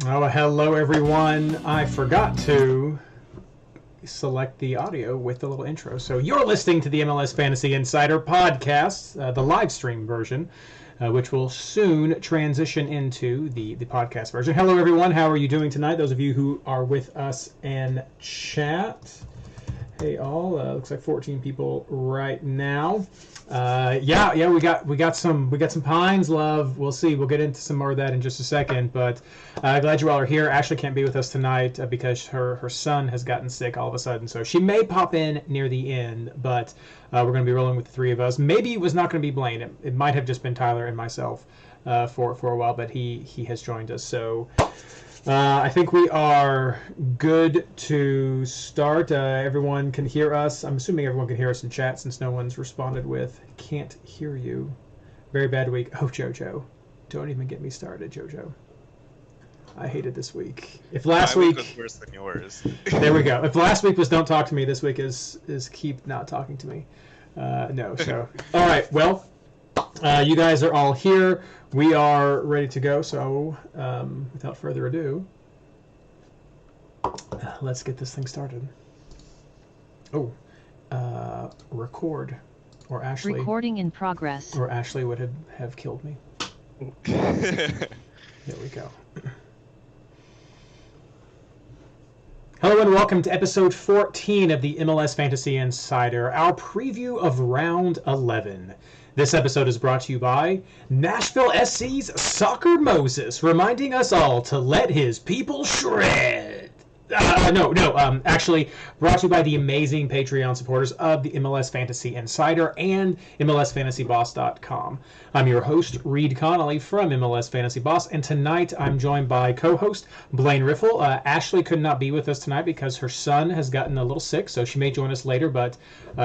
Oh, hello everyone. I forgot to select the audio with the little intro. So you're listening to the MLS Fantasy Insider podcast, the live stream version, which will soon transition into the podcast version. Hello everyone. How are you doing tonight? Those of you who are with us in chat. Hey all, looks like 14 people right now. We got some Pines love. We'll see. We'll get into some more of that in just a second. But glad you all are here. Ashley can't be with us tonight because her son has gotten sick all of a sudden. So she may pop in near the end, but we're going to be rolling with the three of us. Maybe it was not going to be Blaine. It might have just been Tyler and myself for a while, but he has joined us. So. I think we are good to start. Everyone can hear us. I'm assuming everyone can hear us in chat since no one's responded with "can't hear you." Very bad week. Oh, JoJo. Don't even get me started, JoJo. I hated this week. If last week was worse than yours. There we go. If last week was "don't talk to me," this week is keep not talking to me. No. So all right. Well, you guys are all here. We are ready to go, so without further ado, let's get this thing started. Oh, record, or Ashley. Recording in progress. Or Ashley would have killed me. There we go. Hello and welcome to episode 14 of the MLS Fantasy Insider, our preview of Round 11. This episode is brought to you by Nashville SC's Soccer Moses, reminding us all to let his people shred. Actually brought to you by the amazing Patreon supporters of the MLS Fantasy Insider and MLSFantasyBoss.com. I'm your host, Reed Connolly from MLS Fantasy Boss, and tonight I'm joined by co-host Blaine Riffle. Ashley could not be with us tonight because her son has gotten a little sick, so she may join us later, but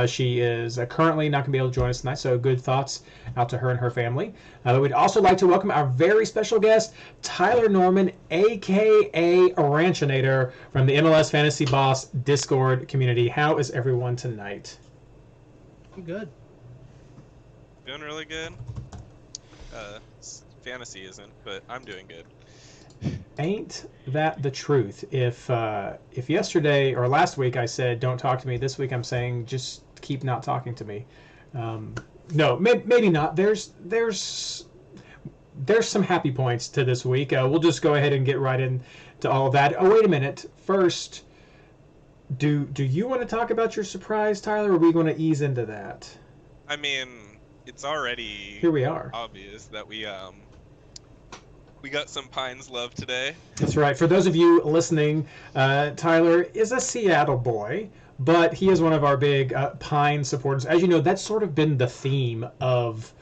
she is currently not going to be able to join us tonight, so good thoughts out to her and her family. We'd also like to welcome our very special guest, Tyler Norman, a.k.a. Ranchinator, from the MLS Fantasy Boss Discord community. How is everyone tonight? I'm good. Doing really good. Fantasy isn't, but I'm doing good. Ain't that the truth? If yesterday or last week I said don't talk to me, this week I'm saying just keep not talking to me. No, maybe not. There's some happy points to this week. We'll just go ahead and get right into all of that. Oh, wait a minute. First, do you want to talk about your surprise, Tyler, or are we going to ease into that? I mean, it's already here we are. Obvious that we got some Pines love today. That's right. For those of you listening, Tyler is a Seattle boy, but he is one of our big Pine supporters. As you know, that's sort of been the theme of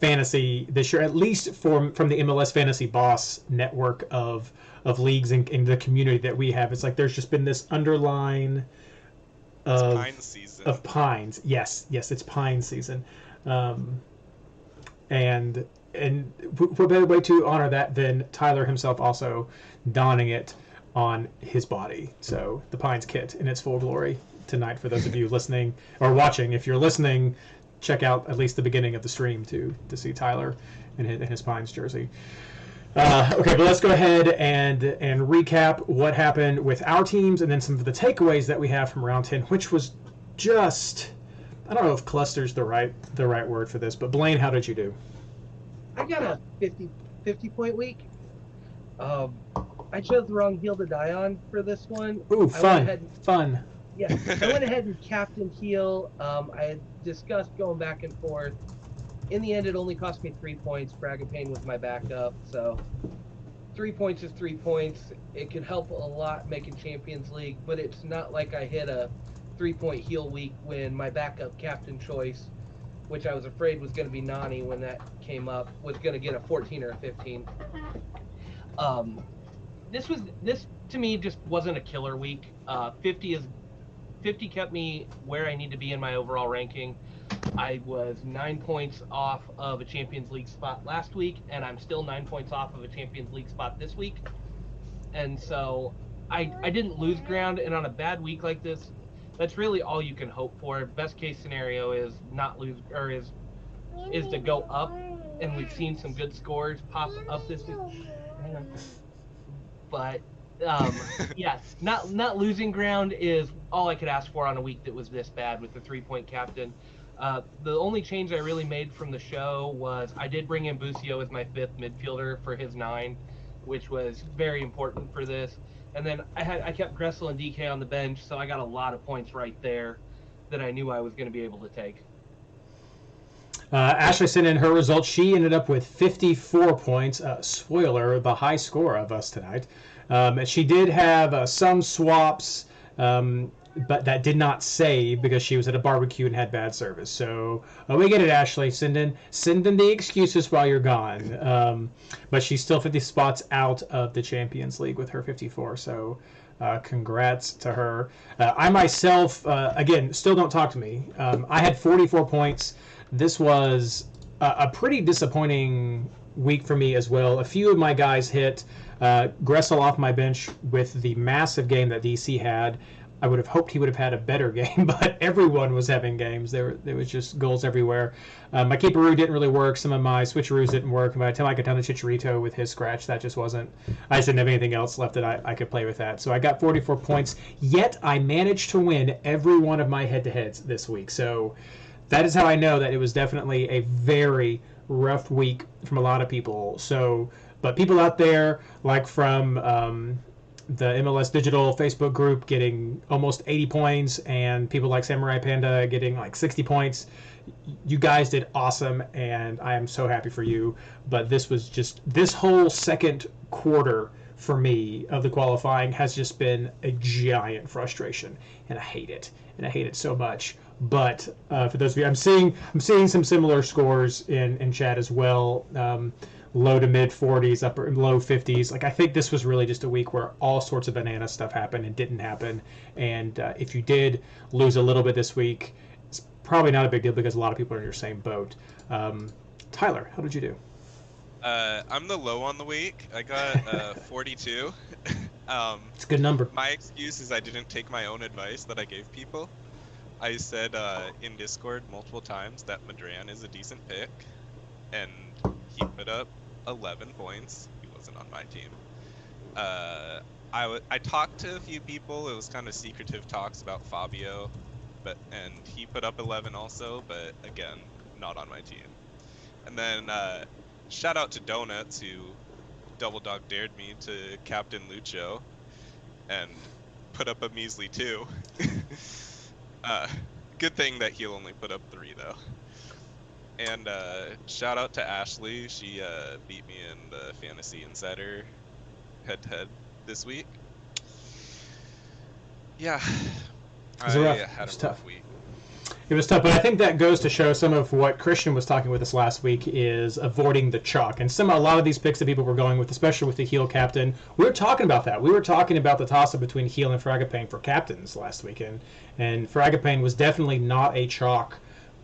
fantasy this year, at least from the MLS Fantasy Boss network of leagues in the community that we have. It's like there's just been this underline of Pine season. Of Pines. Yes, it's Pine season. And what better way to honor that than Tyler himself also donning it on his body. So the Pines kit in its full glory tonight for those of you listening or watching. If you're listening, check out at least the beginning of the stream to see Tyler in his Pines jersey. Okay, but let's go ahead and recap what happened with our teams and then some of the takeaways that we have from round 10, which was just, I don't know if cluster's the right word for this, but Blaine, how did you do? I got a 50 point week. I chose the wrong heel to die on for this one. Ooh, fun. Yeah, I went ahead and captained heel. I had discussed going back and forth. In the end, it only cost me 3 points. Bragapane was my backup, so 3 points is 3 points. It could help a lot making Champions League, but it's not like I hit a 3-point heel week when my backup captain choice, which I was afraid was going to be Nani when that came up, was going to get a 14 or a 15. This to me just wasn't a killer week. 50 kept me where I need to be in my overall ranking. I was 9 points off of a Champions League spot last week, and I'm still 9 points off of a Champions League spot this week. And so I didn't lose ground, and on a bad week like this, that's really all you can hope for. Best case scenario is not lose, or is to go up, and we've seen some good scores pop up this week. But yeah, not losing ground is all I could ask for on a week that was this bad with the 3-point captain. The only change I really made from the show was I did bring in Busio as my 5th midfielder for his 9, which was very important for this. And then I kept Gressel and DK on the bench, so I got a lot of points right there that I knew I was going to be able to take. Ashley sent in her results. She ended up with 54 points. Spoiler, the high score of us tonight. She did have some swaps, but that did not save because she was at a barbecue and had bad service. So we get it, Ashley. Send in the excuses while you're gone. But she's still 50 spots out of the Champions League with her 54. So congrats to her. I myself, again, still don't talk to me. I had 44 points. This was a pretty disappointing week for me as well. A few of my guys hit. Gressel off my bench with the massive game that DC had. I would have hoped he would have had a better game, but everyone was having games. There was just goals everywhere. My keeperoo didn't really work. Some of my switcheroos didn't work. And by the time I got down to Chicharito with his scratch, that just wasn't. I just didn't have anything else left that I could play with that. So I got 44 points. Yet I managed to win every one of my head-to-heads this week. So that is how I know that it was definitely a very rough week from a lot of people. So, but people out there, like from the MLS Digital Facebook group, getting almost 80 points, and people like Samurai Panda getting like 60 points. You guys did awesome, and I am so happy for you. But this whole second quarter for me of the qualifying has just been a giant frustration, and I hate it. And I hate it so much. But for those of you, I'm seeing some similar scores in chat as well. Low to mid 40s, upper low 50s. Like, I think this was really just a week where all sorts of banana stuff happened and didn't happen. And if you did lose a little bit this week, it's probably not a big deal because a lot of people are in your same boat. Tyler, how did you do? I'm the low on the week. I got 42. It's a good number. My excuse is I didn't take my own advice that I gave people. I said in Discord multiple times that Madran is a decent pick, and he put up 11 points. He wasn't on my team. I talked to a few people. It was kind of secretive talks about Fabio, and he put up 11 also, but again, not on my team. And then shout out to Donuts, who double dog dared me to captain Lucho and put up a measly 2. Good thing that he'll only put up 3 though. And shout out to Ashley. She beat me in the Fantasy Insider head-to-head this week. Yeah, I had a rough week. It was tough, but I think that goes to show some of what Christian was talking with us last week is avoiding the chalk. And a lot of these picks that people were going with, especially with the heel captain, we were talking about that. We were talking about the toss-up between heel and Fragapane for captains last weekend. And Fragapane was definitely not a chalk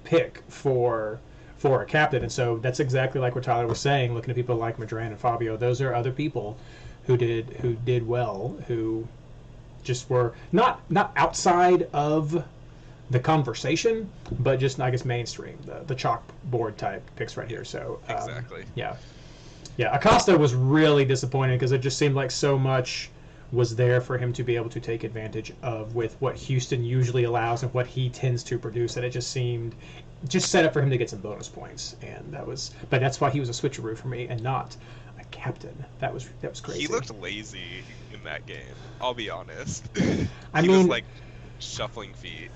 pick for a captain. And so that's exactly like what Tyler was saying, looking at people like Madran and Fabio. Those are other people who did well, who just were not outside of the conversation, but just, I guess, mainstream, the chalkboard type picks right here. So exactly. Yeah. Acosta was really disappointed because it just seemed like so much was there for him to be able to take advantage of with what Houston usually allows and what he tends to produce, and it just seemed set up for him to get some bonus points, and but that's why he was a switcheroo for me and not a captain. That was crazy. He looked lazy in that game, I'll be honest. I he mean, was like shuffling feet.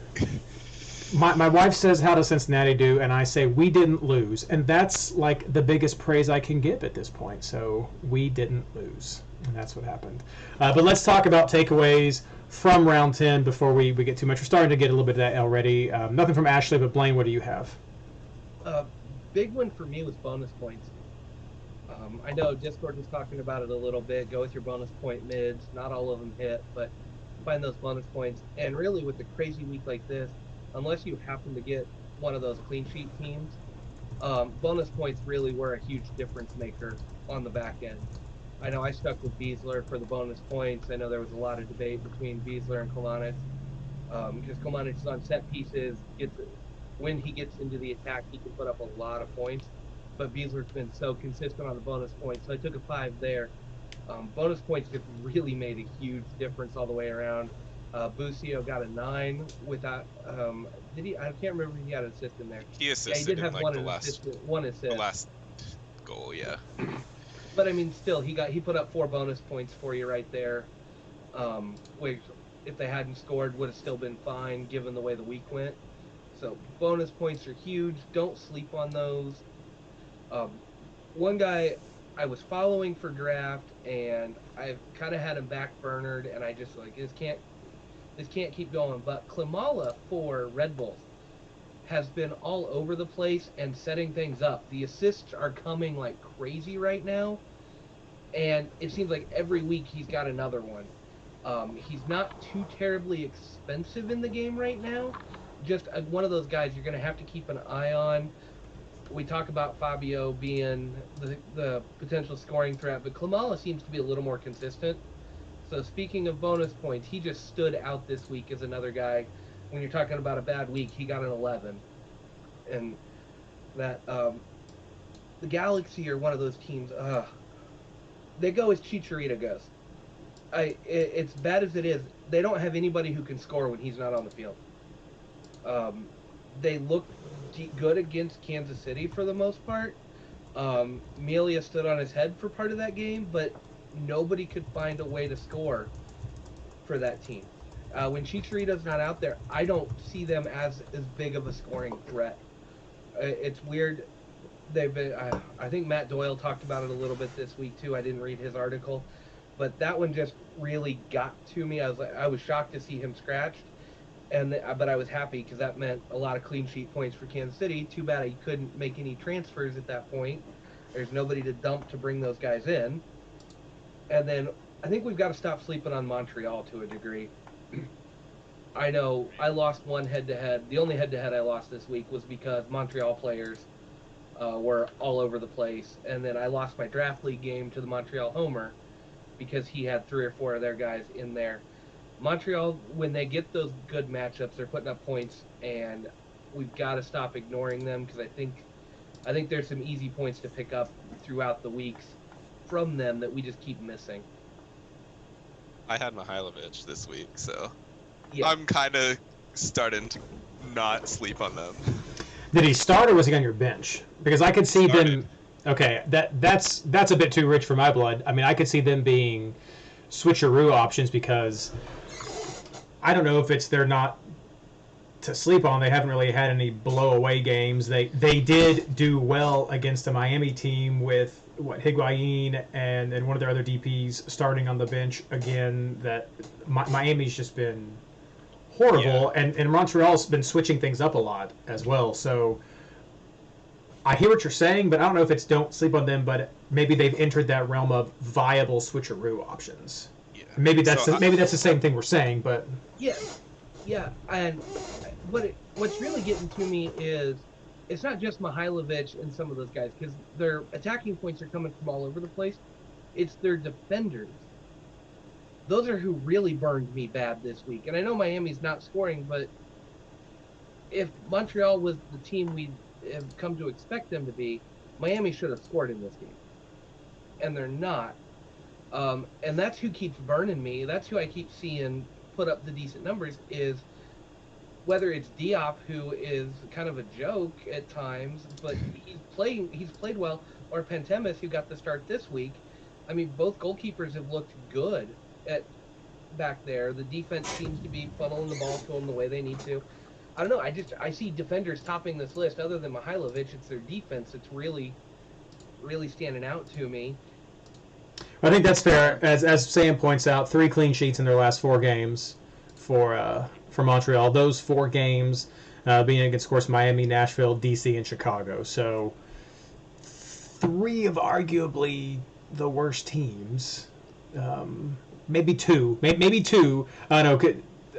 My wife says, how does Cincinnati do? And I say, we didn't lose. And that's like the biggest praise I can give at this point. So we didn't lose. And that's what happened. But let's talk about takeaways from round 10 before we get too much. We're starting to get a little bit of that already. Nothing from Ashley, but Blaine, what do you have? Big one for me was bonus points. I know Discord was talking about it a little bit. Go with your bonus point mids. Not all of them hit, but find those bonus points. And really, with a crazy week like this, unless you happen to get one of those clean sheet teams, bonus points really were a huge difference maker on the back end. I know I stuck with Beasler for the bonus points. I know there was a lot of debate between Beasler and Kolanic, because Kolanic is on set pieces. When he gets into the attack, he can put up a lot of points. But Beasler's been so consistent on the bonus points, so I took a 5 there. Bonus points just really made a huge difference all the way around. Busio got a 9 without. Did he? I can't remember if he had an assist in there. He Yeah, he assisted did in have like one the assist. One assist. last goal, yeah. But I mean, still, he put up 4 bonus points for you right there. Which, if they hadn't scored, would have still been fine given the way the week went. So bonus points are huge. Don't sleep on those. One guy I was following for draft, and I've kind of had him back burnered, and I just like this can't keep going. But Klimala for Red Bulls has been all over the place and setting things up. The assists are coming like crazy right now, and it seems like every week he's got another one. He's not too terribly expensive in the game right now. Just one of those guys you're going to have to keep an eye on. We talk about Fabio being the potential scoring threat, but Klimala seems to be a little more consistent. So speaking of bonus points, he just stood out this week as another guy. When you're talking about a bad week, he got an 11. And that the Galaxy are one of those teams. They go as Chicharito goes. It's bad as it is. They don't have anybody who can score when he's not on the field. They look good against Kansas City for the most part. Melia stood on his head for part of that game, but nobody could find a way to score for that team. When Chicharito's not out there, I don't see them as big of a scoring threat. It's weird. They've been. I think Matt Doyle talked about it a little bit this week too. I didn't read his article, but that one just really got to me. I was shocked to see him scratched, but I was happy because that meant a lot of clean sheet points for Kansas City. Too bad he couldn't make any transfers at that point. There's nobody to dump to bring those guys in. And then I think we've got to stop sleeping on Montreal to a degree. I know I lost one head-to-head. The only head-to-head I lost this week was because Montreal players were all over the place. And then I lost my draft league game to the Montreal Homer because he had 3 or 4 of their guys in there. Montreal, when they get those good matchups, they're putting up points, and we've got to stop ignoring them because I think there's some easy points to pick up throughout the weeks from them that we just keep missing. I had Mihailovic this week, so Yeah. I'm kind of starting to not sleep on them. Did he start or was he on your bench? Because I could see Started. them. Okay, that's a bit too rich for my blood. I mean, I could see them being switcheroo options because I don't know if it's they're not to sleep on. They haven't really had any blow away games. They did do well against a Miami team with Higuain and one of their other DPs starting on the bench again. That Miami's just been horrible, Yeah. and Montreal's been switching things up a lot as well. So I hear what you're saying, but I don't know if it's don't sleep on them, but maybe they've entered that realm of viable switcheroo options. Yeah. Maybe that's So maybe that's the same thing we're saying, but Yeah, and what's really getting to me is it's not just Mihailovic and some of those guys because their attacking points are coming from all over the place. It's their defenders. Those are who really burned me bad this week. And I know Miami's not scoring, but if Montreal was the team we have come to expect them to be, Miami should have scored in this game. And they're not. And that's who keeps burning me. That's who I keep seeing put up the decent numbers is whether it's Diop, who is kind of a joke at times, but he's played well, or Pantemis, who got the start this week. I mean, both goalkeepers have looked good at back there. The defense seems to be funneling the ball to them the way they need to. I don't know. I see defenders topping this list. Other than Mihailovic, it's their defense that's really, really standing out to me. I think that's fair. As Sam points out, 3 clean sheets in their last 4 games for Montreal. Those 4 games being against, of course, Miami, Nashville, DC, and Chicago. So 3 of arguably the worst teams. Maybe 2. Maybe 2. No,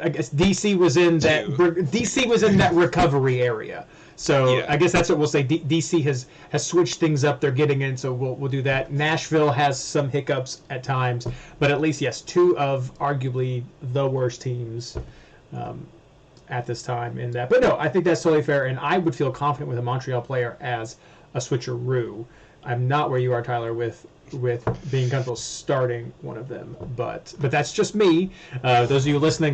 I guess DC was in that. DC was in that recovery area. So Yeah. I guess that's what we'll say. DC has switched things up. They're getting in, so we'll do that. Nashville has some hiccups at times, but at least, yes, 2 of arguably the worst teams at this time in that. But no, I think that's totally fair, and I would feel confident with a Montreal player as a switcheroo. I'm not where you are, Tyler, with with being comfortable starting one of them, but that's just me. Those of you listening,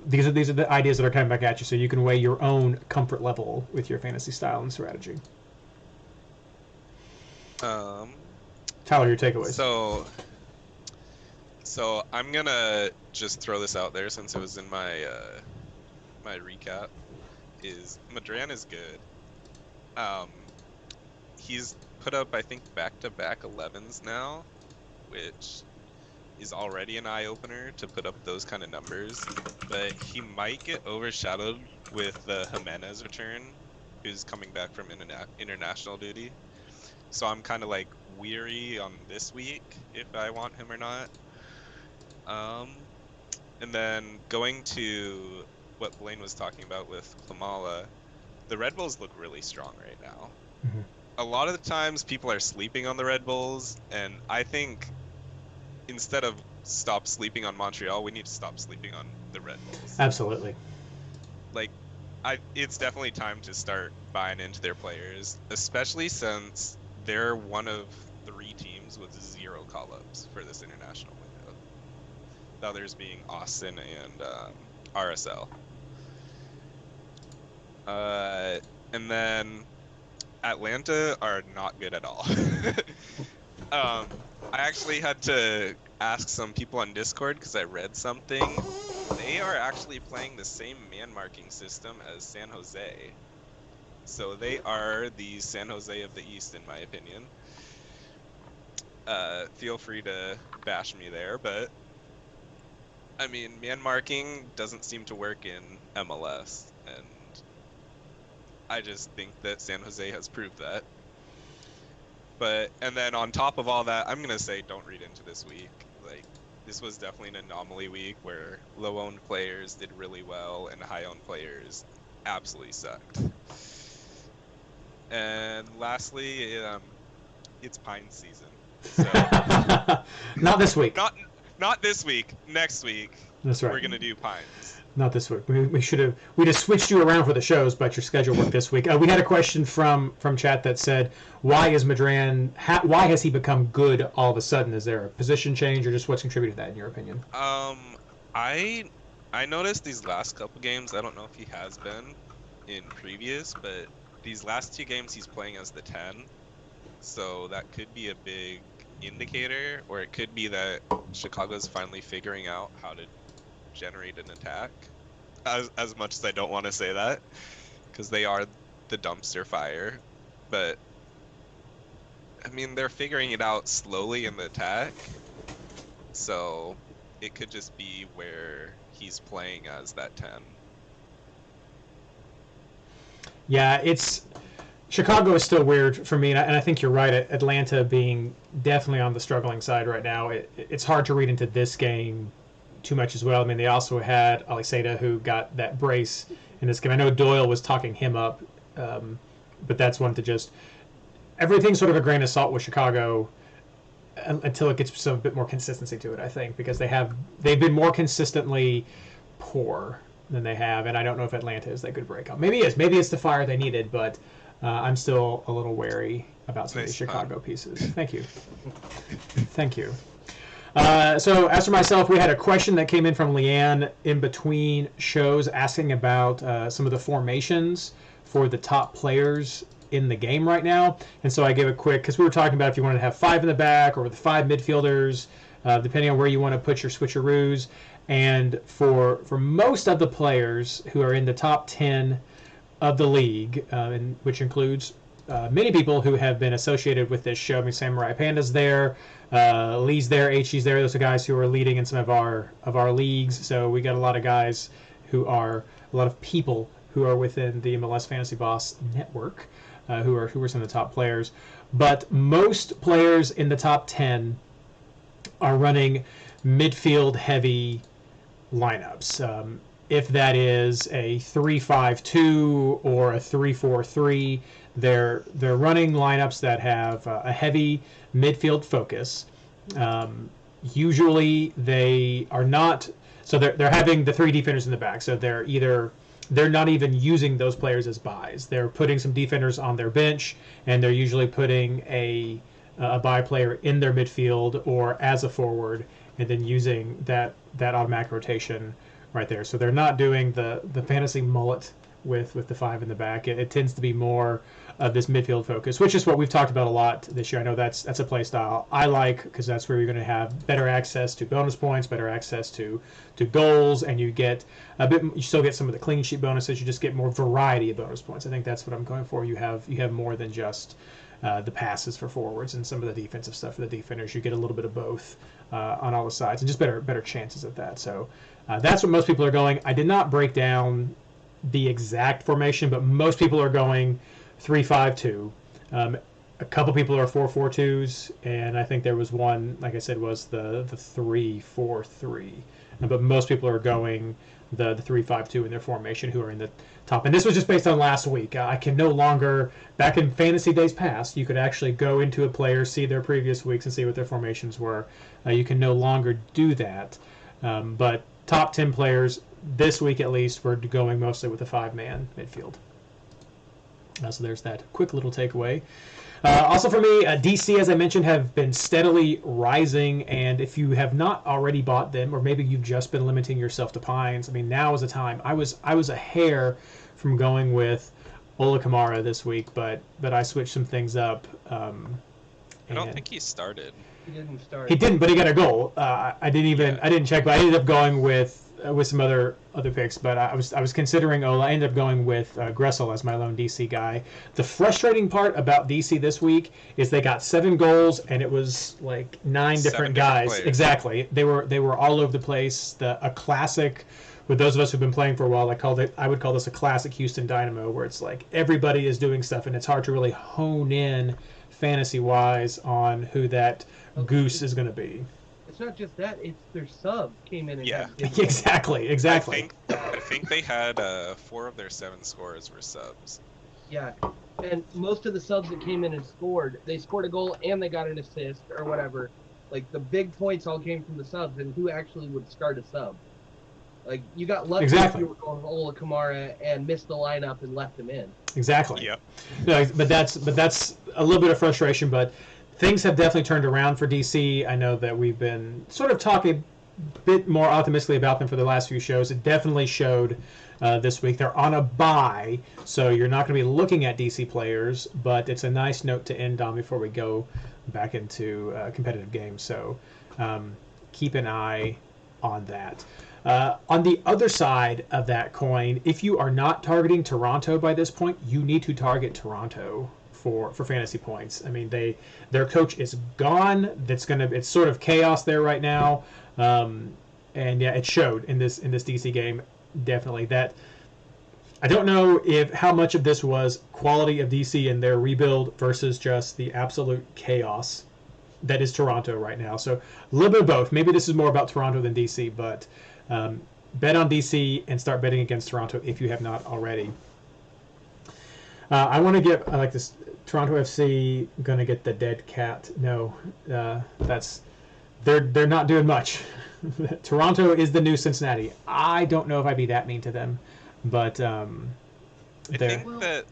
these are the ideas that are coming back at you, so you can weigh your own comfort level with your fantasy style and strategy. Tyler, your takeaways. So I'm gonna just throw this out there since it was in my my recap. Is Madran is good. He's put up, I think, back-to-back 11s now, which is already an eye-opener to put up those kind of numbers. But he might get overshadowed with the Jimenez return, who's coming back from international duty. So I'm kind of like weary on this week if I want him or not. And then going to what Blaine was talking about with Klamala, the Red Bulls look really strong right now. Mm-hmm. A lot of the times people are sleeping on the Red Bulls, and I think instead of stop sleeping on Montreal, we need to stop sleeping on the Red Bulls. Absolutely. Like, it's definitely time to start buying into their players, especially since they're one of 3 teams with 0 call-ups for this international window. The others being Austin and RSL. And then Atlanta are not good at all. I actually had to ask some people on Discord because I read something. They are actually playing the same man marking system as San Jose. So they are the San Jose of the East, in my opinion. Feel free to bash me there, but I mean, man marking doesn't seem to work in MLS, and I just think that San Jose has proved that. And then on top of all that, I'm gonna say don't read into this week. Like, this was definitely an anomaly week where low-owned players did really well and high-owned players absolutely sucked. And lastly, it's pine season. So Not this week. Not this week. Next week. That's right. We're gonna do pines. Not this week. We just switched you around for the shows, but your schedule worked this week. We had a question from chat that said, why is Madran? Why has he become good all of a sudden? Is there a position change, or just what's contributed to that, in your opinion? I noticed these last couple games. I don't know if he has been in previous, but these last 2 games he's playing as the 10. So that could be a big indicator, or it could be that Chicago's finally figuring out how to generate an attack. As much as I don't want to say that, because they are the dumpster fire, but I mean, they're figuring it out slowly in the attack, so it could just be where he's playing as that 10. Yeah, Chicago is still weird for me, and I think you're right. Atlanta being definitely on the struggling side right now, it's hard to read into this game too much as well. I mean, they also had Aliseda, who got that brace in this game. I know Doyle was talking him up, but that's one to just everything's sort of a grain of salt with Chicago until it gets some bit more consistency to it. I think because they've been more consistently poor than they have, and I don't know if Atlanta is that good breakout. Maybe it's the fire they needed, but I'm still a little wary about some of these Chicago pieces. Thank you. Thank you. So as for myself, we had a question that came in from Leanne in between shows asking about some of the formations for the top players in the game right now. And so I gave a quick, because we were talking about if you wanted to have 5 in the back or the 5 midfielders, depending on where you want to put your switcheroos. And for most of the players who are in the top 10 of the league, which includes many people who have been associated with this show. I mean, Samurai Panda's there, Lee's there, HG's there. Those are guys who are leading in some of our leagues. So we got a lot of guys a lot of people who are within the MLS Fantasy Boss network, who are some of the top players. But most players in the top 10 are running midfield heavy lineups. If that is a 3-5-2 or a 3-4-3, they're running lineups that have a heavy midfield focus. Usually they are not, so they're having the 3 defenders in the back. So they're not even using those players as buys. They're putting some defenders on their bench, and they're usually putting a a buy player in their midfield or as a forward, and then using that automatic rotation right there. So they're not doing the fantasy mullet with the 5 in the back. It tends to be more of this midfield focus, which is what we've talked about a lot this year. I know that's a play style I like, because that's where you're going to have better access to bonus points, better access to goals, and you get you still get some of the clean sheet bonuses. You just get more variety of bonus points. I think that's what I'm going for. You have more than just the passes for forwards and some of the defensive stuff for the defenders. You get a little bit of both on all the sides, and just better chances at that. So that's what most people are going. I did not break down the exact formation, but most people are going 3-5-2. A couple people are 4-4-2s, and I think there was one, like I said, was the 3-4-3. But most people are going the 3-5-2 in their formation, who are in the top. And this was just based on last week. I can no longer, back in fantasy days past, you could actually go into a player, see their previous weeks, and see what their formations were. You can no longer do that. But top 10 players this week, at least, we're going mostly with a 5-man midfield. So there's that quick little takeaway. Also for me, DC, as I mentioned, have been steadily rising, and if you have not already bought them, or maybe you've just been limiting yourself to Pines, I mean, now is the time. I was a hair from going with Ola Kamara this week, but I switched some things up. I don't think he started. He didn't start. He didn't, but he got a goal. I didn't check, but I ended up going with some other picks. But I was considering Ola. I ended up going with Gressel as my lone DC guy. The frustrating part about DC this week is they got 7 goals, and it was like 9 different guys. Players. Exactly. They were all over the place. A classic. With those of us who've been playing for a while, I would call this a classic Houston Dynamo, where it's like everybody is doing stuff, and it's hard to really hone in fantasy-wise on who that goose is going to be. It's not just that; it's their subs came in and Exactly. I think they had 4 of their 7 scorers were subs. Yeah, and most of the subs that came in and scored, they scored a goal and they got an assist or whatever. Like the big points all came from the subs, and who actually would start a sub? Like you got lucky if you were going with Ola Kamara and missed the lineup and left him in. Exactly. Yep. No, but that's a little bit of frustration, but things have definitely turned around for DC. I know that we've been sort of talking a bit more optimistically about them for the last few shows. It definitely showed this week. They're on a bye, so you're not going to be looking at DC players, but it's a nice note to end on before we go back into competitive games. So keep an eye on that. On the other side of that coin, if you are not targeting Toronto by this point, you need to target Toronto for fantasy points. I mean, their coach is gone. It's sort of chaos there right now, and yeah, it showed in this DC game definitely. That I don't know how much of this was quality of DC and their rebuild versus just the absolute chaos that is Toronto right now. So a little bit of both. Maybe this is more about Toronto than DC, but bet on DC and start betting against Toronto if you have not already. I want to get like this. Toronto FC gonna get the dead cat. No, they're not doing much. Toronto is the new Cincinnati. I don't know if I'd be that mean to them, but I think that.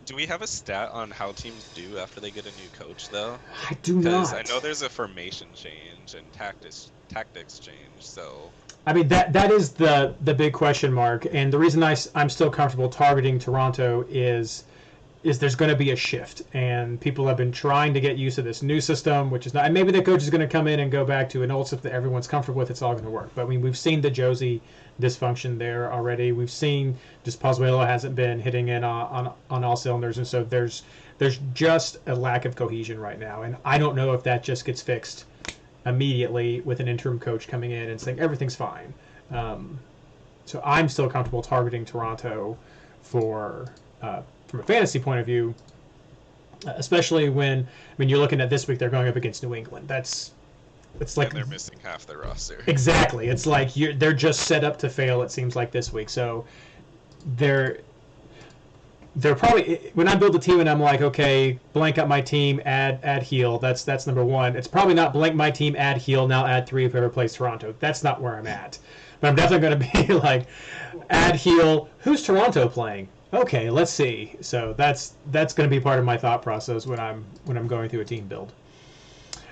Do we have a stat on how teams do after they get a new coach, though? I do not. Because I know there's a formation change and tactics change, so... I mean, that is the big question mark, and the reason I'm still comfortable targeting Toronto is there's going to be a shift, and people have been trying to get used to this new system, which is not... And maybe the coach is going to come in and go back to an old system that everyone's comfortable with. It's all going to work. But I mean, we've seen the Josie dysfunction there already. We've seen just Pozuelo hasn't been hitting in on all cylinders, and so there's just a lack of cohesion right now, and I don't know if that just gets fixed immediately with an interim coach coming in and saying everything's fine. So I'm still comfortable targeting Toronto from a fantasy point of view, especially when you're looking at this week, they're going up against New England. It's like they're missing half their roster. Exactly. It's like they're just set up to fail, it seems like, this week. So they're probably, when I build a team and I'm like, okay, blank up my team, add heal. That's number one. It's probably not blank my team, add heal, now add 3 whoever plays Toronto. That's not where I'm at. But I'm definitely going to be like, add heal. Who's Toronto playing? Okay, let's see. So that's going to be part of my thought process when I'm going through a team build.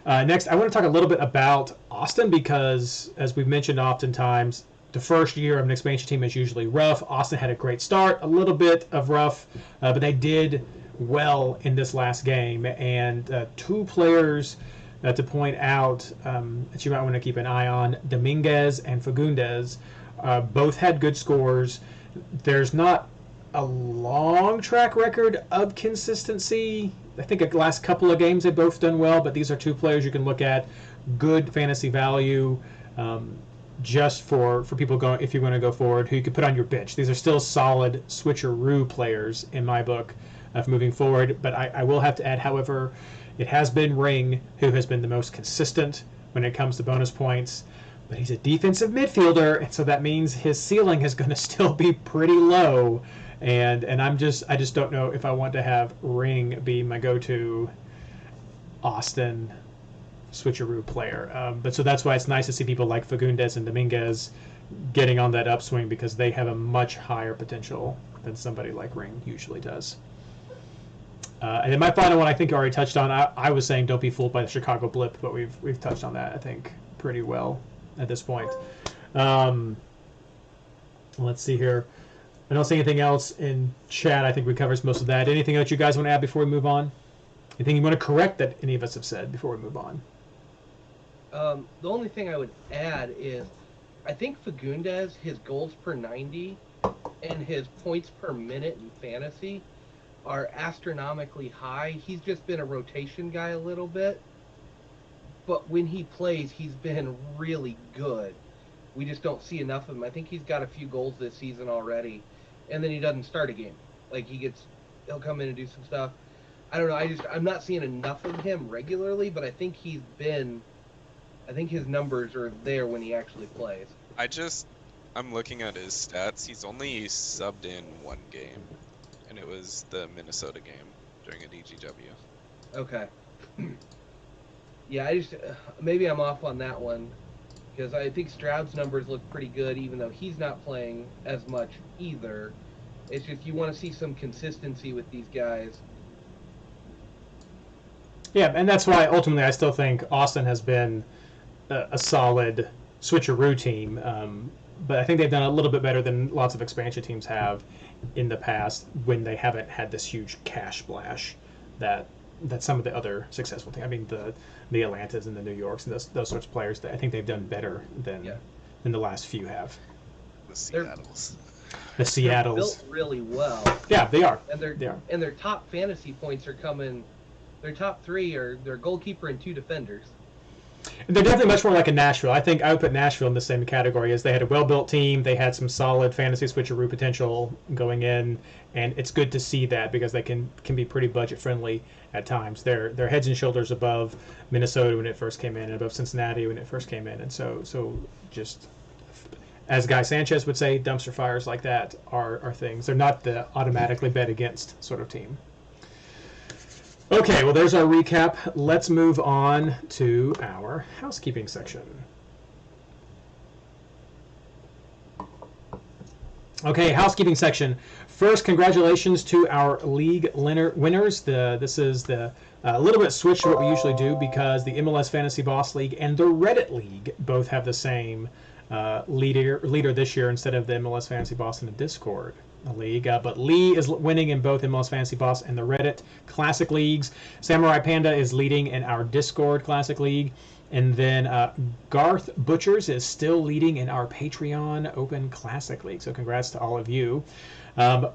Next, I want to talk a little bit about Austin because, as we've mentioned oftentimes, the first year of an expansion team is usually rough. Austin had a great start, a little bit of rough, but they did well in this last game. And two players to point out that you might want to keep an eye on, Dominguez and Fagundes, both had good scores. There's not a long track record of consistency. I think the last couple of games they've both done well, but these are two players you can look at. Good fantasy value just for people going, if you're going to go forward, who you could put on your bench. These are still solid switcheroo players in my book moving forward. But I will have to add, however, it has been Ring who has been the most consistent when it comes to bonus points. But he's a defensive midfielder, and so that means his ceiling is going to still be pretty low. And I just don't know if I want to have Ring be my go-to Austin switcheroo player. But so that's why it's nice to see people like Fagundes and Dominguez getting on that upswing, because they have a much higher potential than somebody like Ring usually does. And then my final one, I think you already touched on. I was saying don't be fooled by the Chicago blip, but we've touched on that, I think, pretty well at this point. Let's see here. I don't see anything else in chat. I think we covered most of that. Anything else you guys want to add before we move on? Anything you want to correct that any of us have said before we move on? The only thing I would add is I think Fagundes, his goals per 90 and his points per minute in fantasy are astronomically high. He's just been a rotation guy a little bit. But when he plays, he's been really good. We just don't see enough of him. I think he's got a few goals this season already. And then he doesn't start a game. Like, he'll come in and do some stuff. I don't know. I'm not seeing enough of him regularly, but I think his numbers are there when he actually plays. I'm looking at his stats. He's only subbed in one game, and it was the Minnesota game during a DGW. Okay. Yeah, maybe I'm off on that one, because I think Stroud's numbers look pretty good, even though he's not playing as much either. It's just you want to see some consistency with these guys. Yeah, and that's why ultimately I still think Austin has been a solid switcheroo team. But I think they've done a little bit better than lots of expansion teams have in the past when they haven't had this huge cash splash that some of the other successful teams. I mean, the Atlantas and the New Yorks and those sorts of players. That I think they've done better than the last few have. The Seattles. The Seattles. They're built really well. Yeah, they are. And their top fantasy points are coming. Their top three are their goalkeeper and two defenders. They're definitely much more like a Nashville. I think I would put Nashville in the same category as they had a well-built team. They had some solid fantasy switcheroo potential going in, and it's good to see that because they can be pretty budget-friendly at times. They're heads and shoulders above Minnesota when it first came in and above Cincinnati when it first came in. And so just, as Guy Sanchez would say, dumpster fires like that are things. They're not the automatically bet against sort of team. Okay, well, there's our recap. Let's move on to our housekeeping section. Okay, housekeeping section. First, congratulations to our league winners. This is a little bit switch to what we usually do because the MLS Fantasy Boss League and the Reddit League both have the same leader this year instead of the MLS Fantasy Boss in the Discord league. But Lee is winning in both MLS Fantasy Boss and the Reddit Classic Leagues. Samurai Panda is leading in our Discord Classic League. And then Garth Butchers is still leading in our Patreon Open Classic League. So congrats to all of you.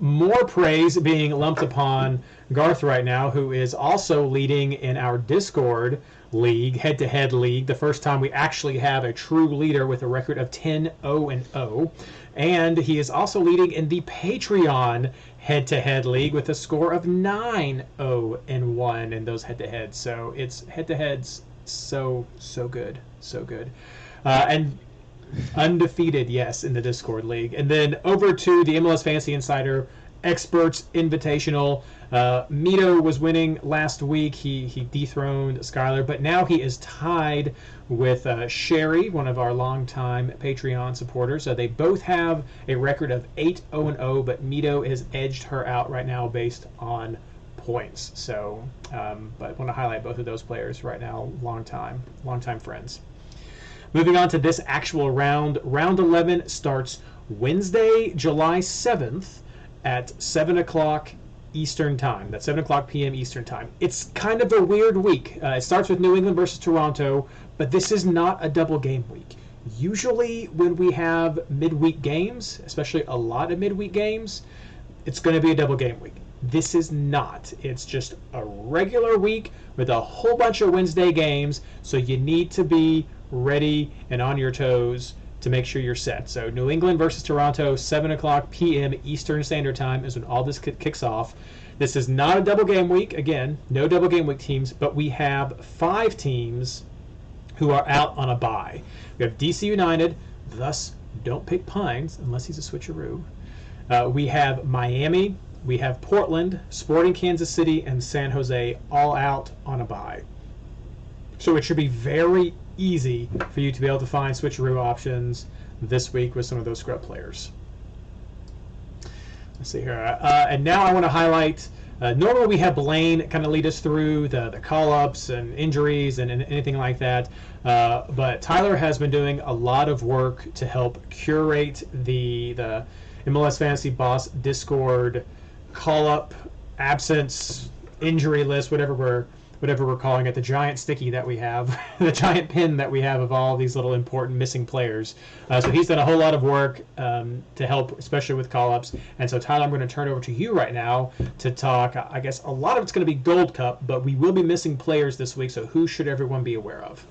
More praise being lumped upon Garth right now, who is also leading in our Discord League, head-to-head league. The first time we actually have a true leader with a record of 10-0-0. And he is also leading in the Patreon head-to-head league with a score of 9-0-1 in those head-to-heads. So it's head-to-heads so good. And undefeated, yes, in the Discord League. And then over to the MLS Fantasy Insider Experts Invitational. Mito was winning last week. He dethroned Skylar, but now he is tied with Sherry, one of our longtime Patreon supporters. They both have a record of 8-0-0, but Mito has edged her out right now based on points. So, but I want to highlight both of those players right now. Long time friends. Moving on to this actual round. Round 11 starts Wednesday, July 7th at 7 o'clock Eastern Time. That's 7 o'clock p.m. Eastern Time. It's kind of a weird week. It starts with New England versus Toronto, but this is not a double game week. Usually when we have midweek games, especially a lot of midweek games, it's going to be a double game week. This is not. It's just a regular week with a whole bunch of Wednesday games, so you need to be ready and on your toes to make sure you're set. So New England versus Toronto, 7 o'clock p.m. Eastern Standard Time is when all this kicks off. This is not a double game week. Again, no double game week teams, but we have 5 teams who are out on a bye. We have DC United, thus don't pick Pines unless he's a switcheroo. We have Miami, we have Portland, Sporting Kansas City, and San Jose all out on a bye. So it should be very easy for you to be able to find switcheroo options this week with some of those scrub players. Let's see here. And now I want to highlight, normally we have Blaine kind of lead us through the call-ups and injuries and anything like that. But Tyler has been doing a lot of work to help curate the MLS Fantasy Boss Discord call-up, absence, injury list, whatever we're calling it, the giant sticky that we have, the giant pin that we have of all these little important missing players. So he's done a whole lot of work to help, especially with call-ups. And so, Tyler, I'm going to turn it over to you right now to talk. I guess a lot of it's going to be Gold Cup, but we will be missing players this week, so who should everyone be aware of?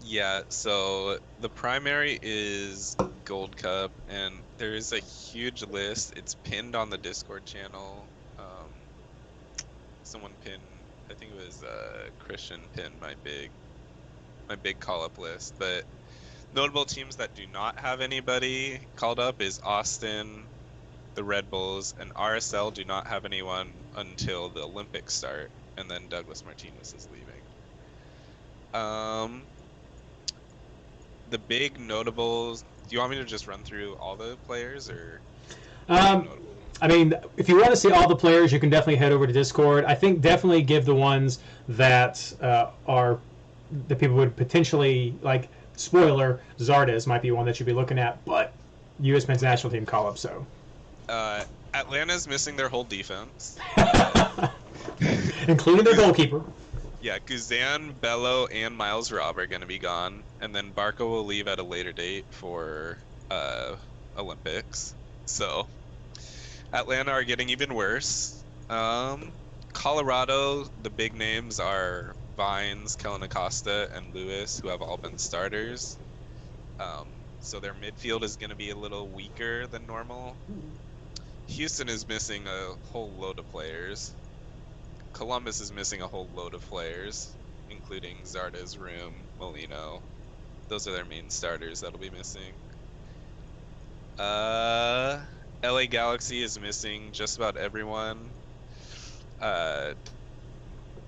Yeah, so the primary is Gold Cup, and there is a huge list. It's pinned on the Discord channel. Someone pinned, I think it was Christian pinned my big call-up list. But notable teams that do not have anybody called up is Austin, the Red Bulls, and RSL do not have anyone until the Olympics start, and then Douglas Martinez is leaving. The big notables. Do you want me to just run through all the players, or? I mean, if you want to see all the players, you can definitely head over to Discord. I think definitely give the ones that are the people would potentially like. Spoiler: Zardes might be one that you'd be looking at, but U.S. men's national team call up. So. Atlanta's missing their whole defense, including their goalkeeper. Yeah, Guzan, Bello, and Miles Robb are going to be gone, and then Barco will leave at a later date for Olympics. So, Atlanta are getting even worse. Colorado, the big names are Vines, Kellen Acosta, and Lewis, who have all been starters. So their midfield is going to be a little weaker than normal. Houston is missing a whole load of players. Columbus is missing a whole load of players, including Zardes, Room, Molino. Those are their main starters that'll be missing. LA Galaxy is missing just about everyone. The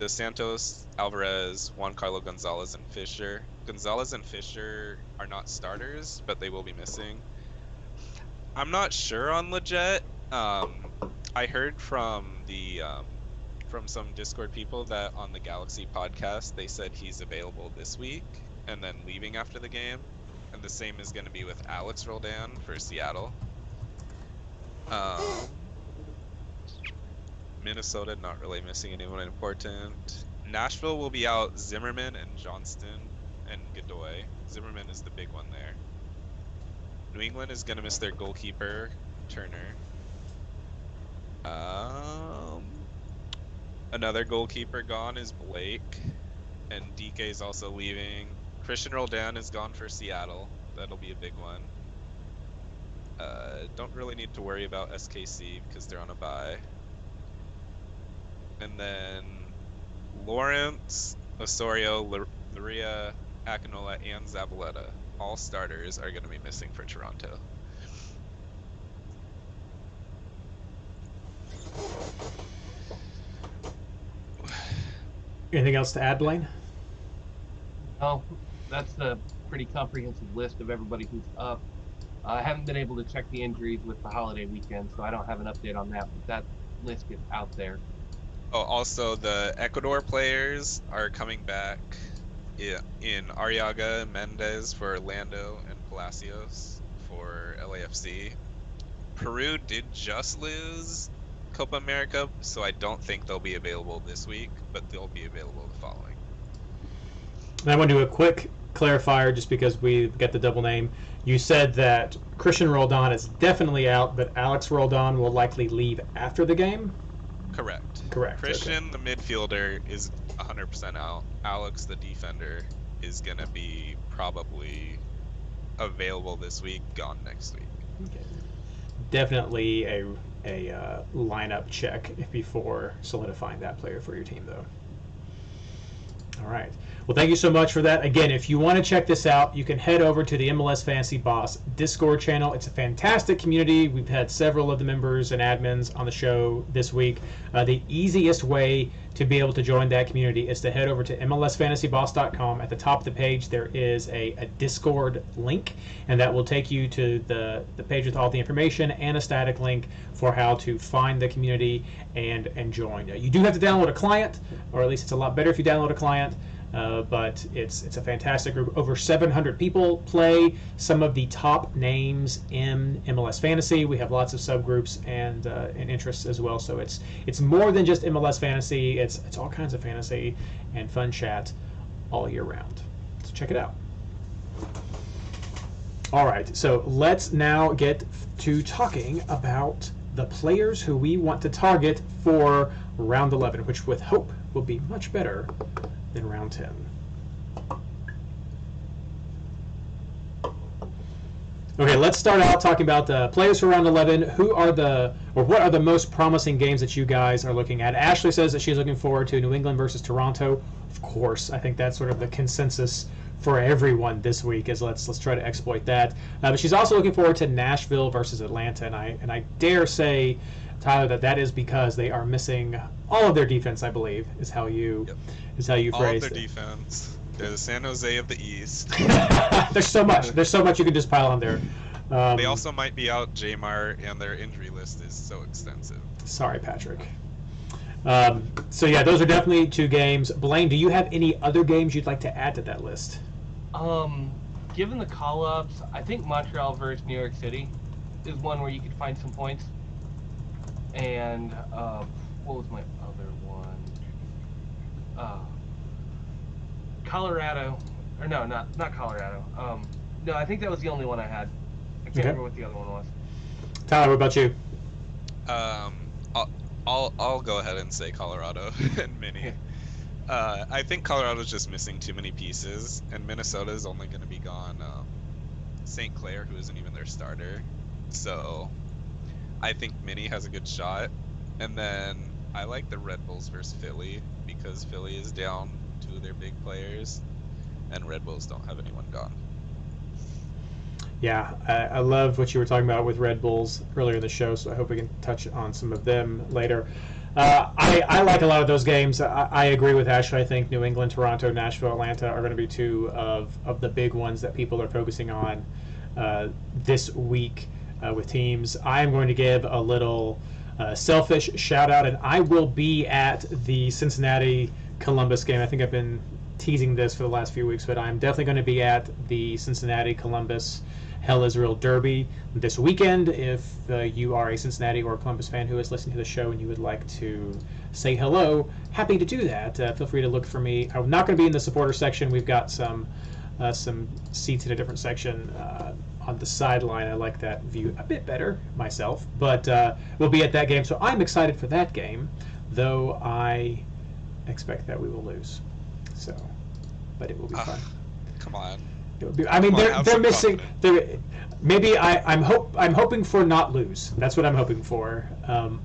Santos, Alvarez, Juan Carlo Gonzalez, and Fisher. Gonzalez and Fisher are not starters, but they will be missing. I'm not sure on Leggett. I heard from some Discord people that on the Galaxy podcast they said he's available this week and then leaving after the game, and the same is going to be with Alex Roldan for Seattle. Minnesota not really missing anyone important. Nashville will be out Zimmerman and Johnston and Godoy. Zimmerman is the big one there. New England is going to miss their goalkeeper Turner. Another goalkeeper gone is Blake, and DK is also leaving. Christian Roldan is gone for Seattle. That'll be a big one. Don't really need to worry about SKC because they're on a bye. And then Lawrence, Osorio, Luria, Akinola, and Zabaleta, all starters, are going to be missing for Toronto. Anything else to add, Blaine? No, that's a pretty comprehensive list of everybody who's up. I haven't been able to check the injuries with the holiday weekend, so I don't have an update on that. But list gets out there. Oh, also the Ecuador players are coming back in Arriaga and Mendez for Orlando and Palacios for LAFC. Peru did just lose Copa America, so I don't think they'll be available this week, but they'll be available the following. And I want to do a quick clarifier just because we get the double name. You said that Christian Roldan is definitely out, but Alex Roldan will likely leave after the game? Correct. Correct. Christian, Okay. the midfielder, is 100% out. Alex, the defender, is going to be probably available this week, gone next week. Okay. Definitely a lineup check before solidifying that player for your team, though. All right. Well, thank you so much for that. Again, if you want to check this out, you can head over to the MLS Fantasy Boss Discord channel. It's a fantastic community. We've had several of the members and admins on the show this week. The easiest way to be able to join that community is to head over to MLSFantasyBoss.com. At the top of the page, there is a Discord link, and that will take you to the page with all the information and a static link for how to find the community and join. You do have to download a client, or at least it's a lot better if you download a client. But it's a fantastic group. Over 700 people play. Some of the top names in MLS Fantasy. We have lots of subgroups and interests as well. So it's more than just MLS Fantasy. It's all kinds of fantasy and fun chat all year round. So check it out. All right. So let's now get to talking about the players who we want to target for round 11, which with hope will be much better than round 10. Okay, let's start out talking about the players for round 11. What are the most promising games that you guys are looking at? Ashley says that she's looking forward to New England versus Toronto. Of course, I think that's sort of the consensus for everyone this week. Is let's try to exploit that. But she's also looking forward to Nashville versus Atlanta, and I dare say, Tyler, that is because they are missing all of their defense. I believe is how you phrased all of their it. defense. They're the San Jose of the East. There's so much you can just pile on there. They also might be out Jamar, and their injury list is so extensive. Sorry, Patrick. So yeah, those are definitely two games. Blaine, do you have any other games you'd like to add to that list? Given the call-ups, I think Montreal versus New York City is one where you could find some points. And what was my other one? Colorado, or no, not Colorado. No, I think that was the only one I had. I can't remember what the other one was. Tyler, what about you? I'll go ahead and say Colorado and Mini. I think Colorado's just missing too many pieces, and Minnesota's only going to be gone St. Clair, who isn't even their starter. So I think Mini has a good shot. And then I like the Red Bulls versus Philly, because Philly is down two of their big players, and Red Bulls don't have anyone gone. Yeah, I love what you were talking about with Red Bulls earlier in the show, so I hope we can touch on some of them later. I like a lot of those games. I agree with Ashley. I think New England, Toronto, Nashville, Atlanta are going to be two of the big ones that people are focusing on this week with teams. I am going to give a little selfish shout out, and I will be at the Cincinnati Columbus game. I think I've been teasing this for the last few weeks, but I'm definitely going to be at the Cincinnati Columbus Hell Israel Derby this weekend. If you are a Cincinnati or Columbus fan who is listening to the show and you would like to say hello, happy to do that. Feel free to look for me. I'm not going to be in the supporter section. We've got some seats in a different section on the sideline. I like that view a bit better myself, but we'll be at that game. So I'm excited for that game, though I expect that we will lose. So, but it will be fun. Come on. I mean, they're missing. I'm hoping for not lose. That's what I'm hoping for.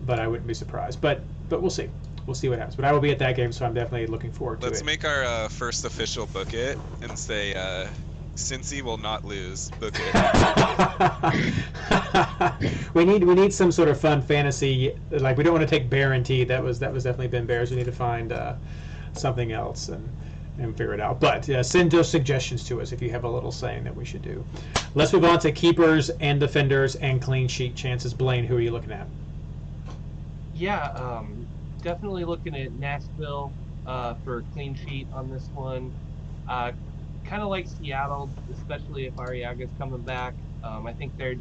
But I wouldn't be surprised. But we'll see. We'll see what happens. But I will be at that game, so I'm definitely looking forward to it. Let's make our first official book it and say Cincy will not lose. Book it. we need some sort of fun fantasy. Like, we don't want to take Guaranteed. That was definitely been Bears. We need to find something else and figure it out. But send those suggestions to us if you have a little saying that we should do. Let's move on to keepers and defenders and clean sheet chances. Blaine, who are you looking at? Yeah, definitely looking at Nashville for a clean sheet on this one. Uh, kind of like Seattle, especially if Arriaga's coming back. I think their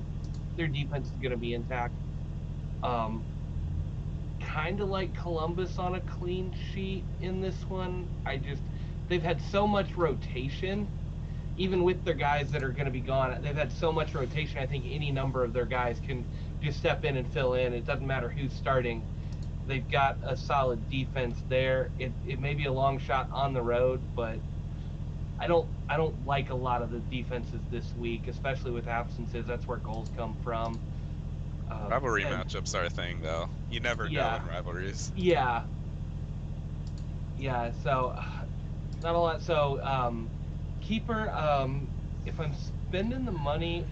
defense is going to be intact. Um, kind of like Columbus on a clean sheet in this one. They've had so much rotation, even with their guys that are going to be gone. They've had so much rotation. I think any number of their guys can just step in and fill in. It doesn't matter who's starting. They've got a solid defense there. It may be a long shot on the road, but I don't like a lot of the defenses this week, especially with absences. That's where goals come from. Rivalry matchups are a thing, though. You never know in rivalries. Yeah. Yeah. So, not a lot. So, keeper. If I'm spending the money,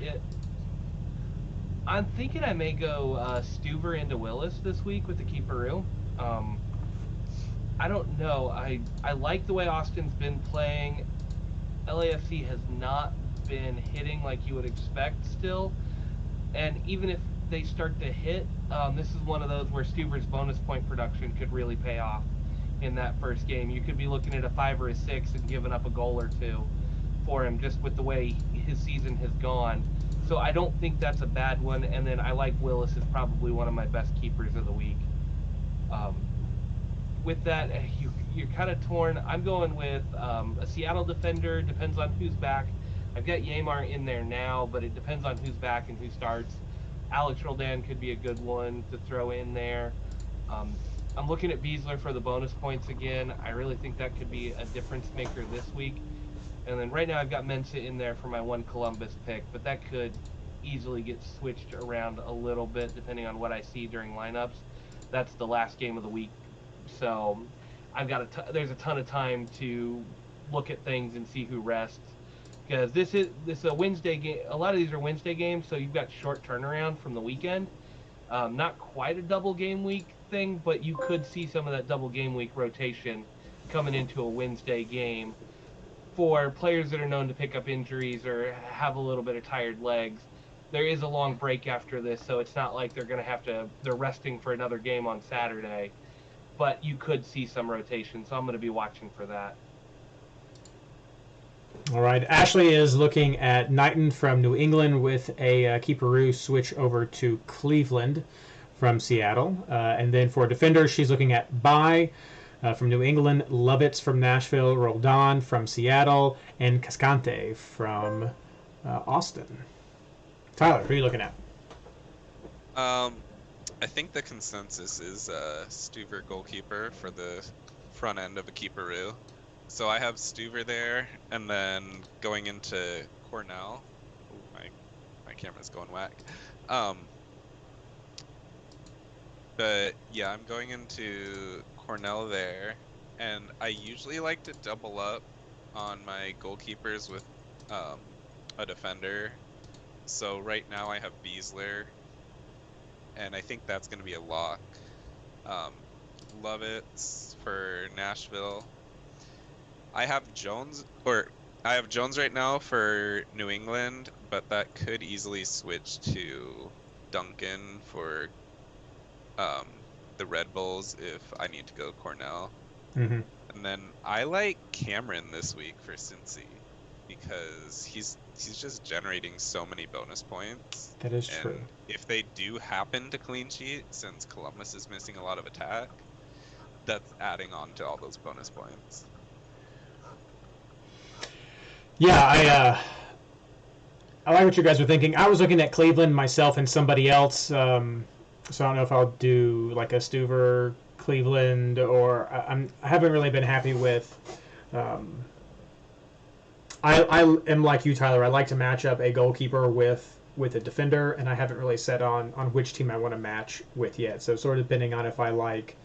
I'm thinking I may go Stuver into Willis this week with the keeperoo. I don't know. I like the way Austin's been playing. LAFC has not been hitting like you would expect still. And even if they start to hit, this is one of those where Stuver's bonus point production could really pay off in that first game. You could be looking at a 5 or a 6 and giving up a goal or two for him just with the way his season has gone. So I don't think that's a bad one. And then I like Willis is probably one of my best keepers of the week. With that, you're kind of torn. I'm going with a Seattle defender. Depends on who's back. I've got Yamar in there now, but it depends on who's back and who starts. Alex Roldan could be a good one to throw in there. I'm looking at Beasler for the bonus points again. I really think that could be a difference maker this week. And then right now I've got Mensah in there for my one Columbus pick, but that could easily get switched around a little bit depending on what I see during lineups. That's the last game of the week, so I've got there's a ton of time to look at things and see who rests. Because this is a Wednesday game. A lot of these are Wednesday games, so you've got short turnaround from the weekend. Not quite a double game week thing, but you could see some of that double game week rotation coming into a Wednesday game for players that are known to pick up injuries or have a little bit of tired legs. There is a long break after this, so it's not like they're resting for another game on Saturday, but you could see some rotation, so I'm going to be watching for that. All right. Ashley is looking at Knighton from New England with a keeperoo switch over to Cleveland from Seattle. And then for defenders, she's looking at Bai from New England, Lovitz from Nashville, Roldan from Seattle, and Cascante from Austin. Tyler, who are you looking at? I think the consensus is Stuver goalkeeper for the front end of a keeperoo. So I have Stuver there, and then going into Cornell. Ooh, my camera's going whack. But yeah, I'm going into Cornell there, and I usually like to double up on my goalkeepers with a defender. So right now I have Beasler, and I think that's going to be a lock. Lovitz for Nashville. I have Jones right now for New England, but that could easily switch to Duncan for the Red Bulls if I need to go Cornell. Mm-hmm. And then I like Cameron this week for Cincy because he's just generating so many bonus points. That is true. And if they do happen to clean sheet, since Columbus is missing a lot of attack, that's adding on to all those bonus points. Yeah, I like what you guys were thinking. I was looking at Cleveland myself and somebody else, so I don't know if I'll do like a Stuver Cleveland or I haven't really been happy with. I am like you, Tyler. I like to match up a goalkeeper with a defender, and I haven't really set on which team I want to match with yet. So sort of depending on if I like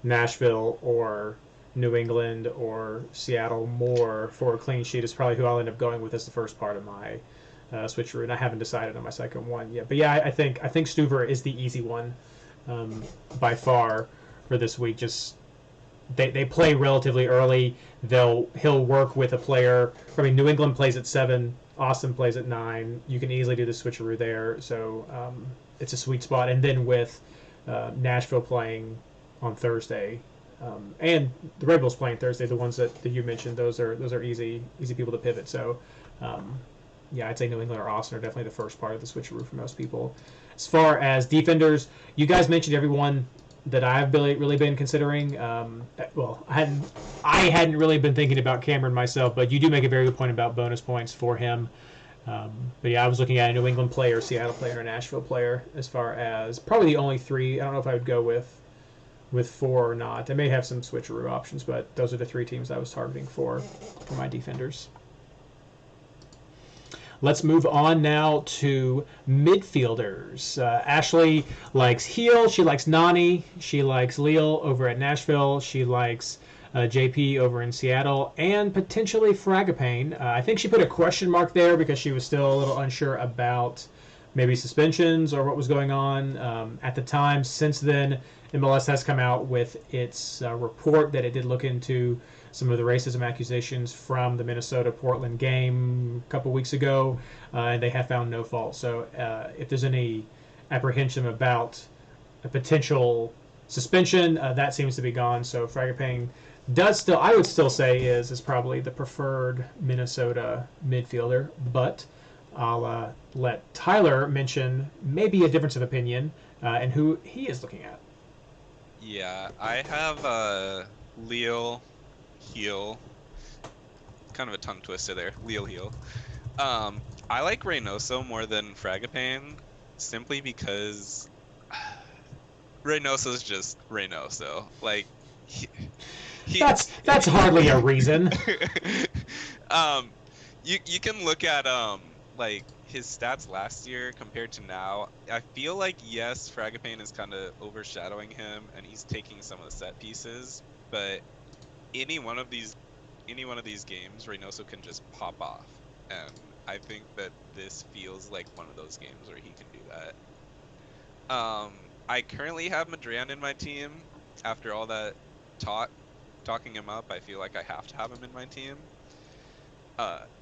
Nashville or New England or Seattle more for a clean sheet is probably who I'll end up going with as the first part of my switcheroo, and I haven't decided on my second one yet. But yeah, I think Stuver is the easy one by far for this week. Just they play relatively early. He'll work with a player. I mean, New England plays at 7, Austin plays at 9. You can easily do the switcheroo there, so it's a sweet spot. And then with Nashville playing on Thursday, and the Red Bulls playing Thursday. The ones that you mentioned, those are easy people to pivot. So, yeah, I'd say New England or Austin are definitely the first part of the switcheroo for most people. As far as defenders, you guys mentioned everyone that I've really been considering. Well, I hadn't really been thinking about Cameron myself, but you do make a very good point about bonus points for him. But yeah, I was looking at a New England player, Seattle player, and a Nashville player as far as probably the only three. I don't know if I would go with four or not. I may have some switcheroo options, but those are the three teams I was targeting for my defenders. Let's move on now to midfielders. Ashley likes Heel. She likes Nani. She likes Leal over at Nashville. She likes JP over in Seattle, and potentially Fragapane. I think she put a question mark there because she was still a little unsure about maybe suspensions or what was going on at the time. Since then, MLS has come out with its report that it did look into some of the racism accusations from the Minnesota-Portland game a couple weeks ago, and they have found no fault. So if there's any apprehension about a potential suspension, that seems to be gone. So Fragapane I would still say is probably the preferred Minnesota midfielder, but I'll let Tyler mention maybe a difference of opinion and who he is looking at. Yeah, I have Leal, Heel. Kind of a tongue twister there. Leal, Heel. I like Reynoso more than Fragapane, simply because Reynoso's just Reynoso. Like, that's hardly a reason. You can look at like his stats last year compared to now. I feel like yes, Fragapane is kind of overshadowing him, and he's taking some of the set pieces. But any one of these games, Reynoso can just pop off, and I think that this feels like one of those games where he can do that. I currently have Madran in my team. After all that talking him up, I feel like I have to have him in my team.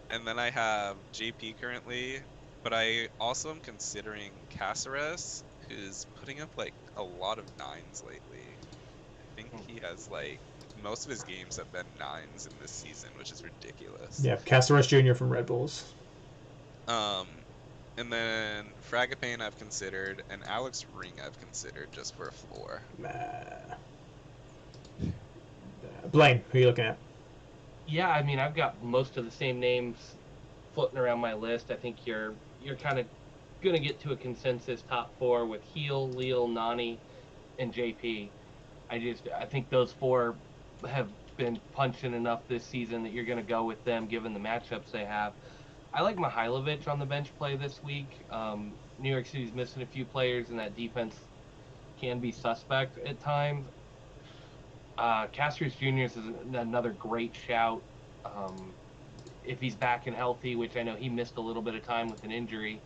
And then I have JP currently, but I also am considering Caceres, who's putting up like a lot of 9s lately. I think he has like most of his games have been 9s in this season, which is ridiculous. Yeah, Caceres Jr. from Red Bulls. And then Fragapane I've considered, and Alex Ring I've considered just for a floor. Blaine, who are you looking at? Yeah, I mean, I've got most of the same names floating around my list. I think you're kind of going to get to a consensus top four with Heel, Leal, Nani, and JP. I think those four have been punching enough this season that you're going to go with them given the matchups they have. I like Mihailovic on the bench play this week. New York City's missing a few players, and that defense can be suspect at times. Caceres Jr. is another great shout. If he's back and healthy, which I know he missed a little bit of time with an injury.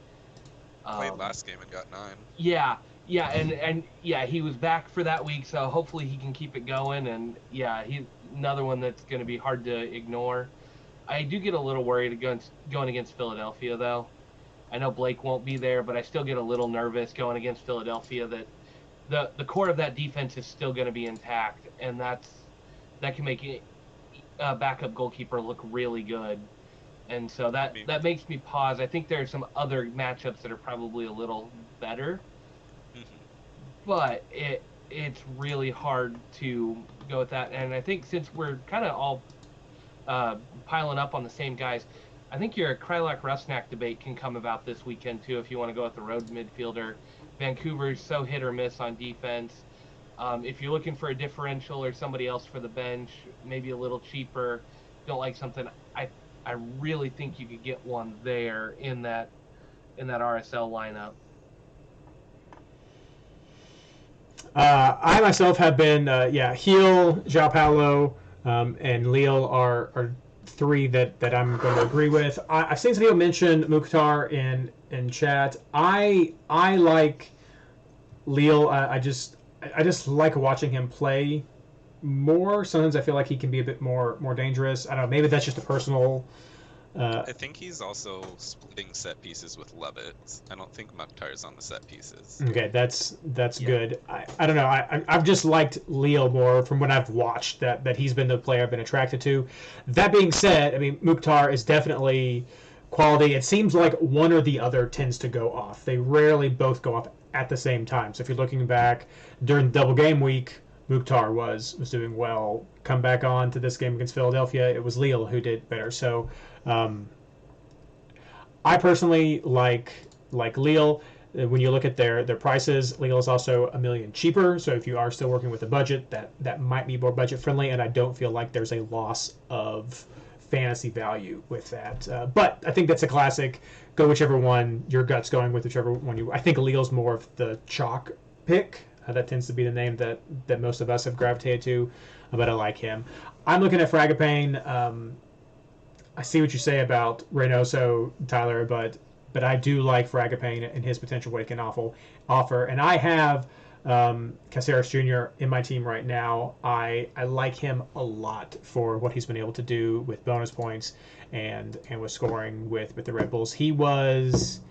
Played last game and got 9. Yeah, and he was back for that week, so hopefully he can keep it going. And yeah, he's another one that's going to be hard to ignore. I do get a little worried going against Philadelphia, though. I know Blake won't be there, but I still get a little nervous going against Philadelphia that the core of that defense is still going to be intact, and that can make a backup goalkeeper look really good. And so that makes me pause. I think there are some other matchups that are probably a little better, but it's really hard to go with that. And I think since we're kind of all piling up on the same guys, I think your Krylak-Rusnak debate can come about this weekend too if you want to go with the road midfielder. Vancouver's so hit or miss on defense. If you're looking for a differential or somebody else for the bench, maybe a little cheaper, don't like something, I really think you could get one there in that RSL lineup. I myself have been Heel, João Paulo, and Leal are three that I'm going to agree with. I've seen some people mention Mukhtar in chat. I like Leal. I just like watching him play more. Sometimes I feel like he can be a bit more dangerous. I don't know. Maybe that's just a personal I think he's also splitting set pieces with Levitt. I don't think Mukhtar's on the set pieces. Okay, that's good. I don't know. I've just liked Leo more from what I've watched. That he's been the player I've been attracted to. That being said, I mean Mukhtar is definitely quality. It seems like one or the other tends to go off. They rarely both go off at the same time. So if you're looking back during double game week, Mukhtar was doing well. Come back on to this game against Philadelphia, it was Leo who did better. So I personally like Lille. When you look at their prices, Lille is also $1 million cheaper. So if you are still working with a budget, that might be more budget friendly, and I don't feel like there's a loss of fantasy value with that. But I think that's a classic. Go whichever one your gut's going with, whichever one you. I think Lille's more of the chalk pick. That tends to be the name that most of us have gravitated to, but I like him. I'm looking at Fragapane. I see what you say about Reynoso, Tyler, but I do like Fragapane and his potential what he can offer. And I have Caceres Jr. in my team right now. I like him a lot for what he's been able to do with bonus points and with scoring with the Red Bulls. He was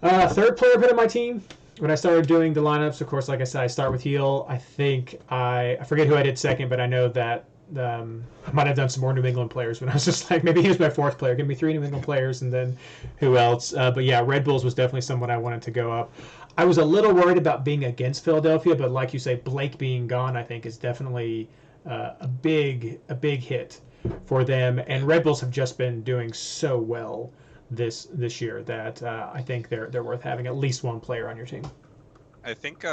third player bit of my team when I started doing the lineups. Of course, like I said, I start with heel. I think I forget who I did second, but I know that I might have done some more New England players when I was just like, maybe he was my fourth player. Give me 3 New England players, and then who else? But yeah, Red Bulls was definitely someone I wanted to go up. I was a little worried about being against Philadelphia, but like you say, Blake being gone, I think, is definitely a big hit for them. And Red Bulls have just been doing so well this year that I think they're worth having at least one player on your team. I think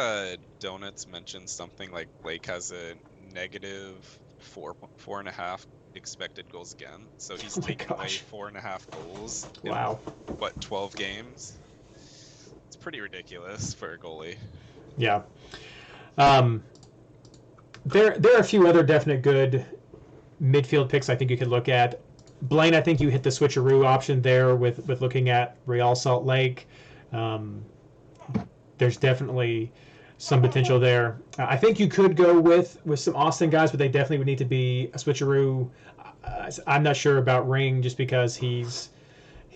Donuts mentioned something like Blake has a negative 4.5 expected goals again. So he's taken away 4.5 goals. Wow. In, what, 12 games? It's pretty ridiculous for a goalie. Yeah. There are a few other definite good midfield picks I think you could look at. Blaine, I think you hit the switcheroo option there with looking at Real Salt Lake. There's definitely some potential there. I think you could go with some Austin guys, but they definitely would need to be a switcheroo. I'm not sure about Ring just because he's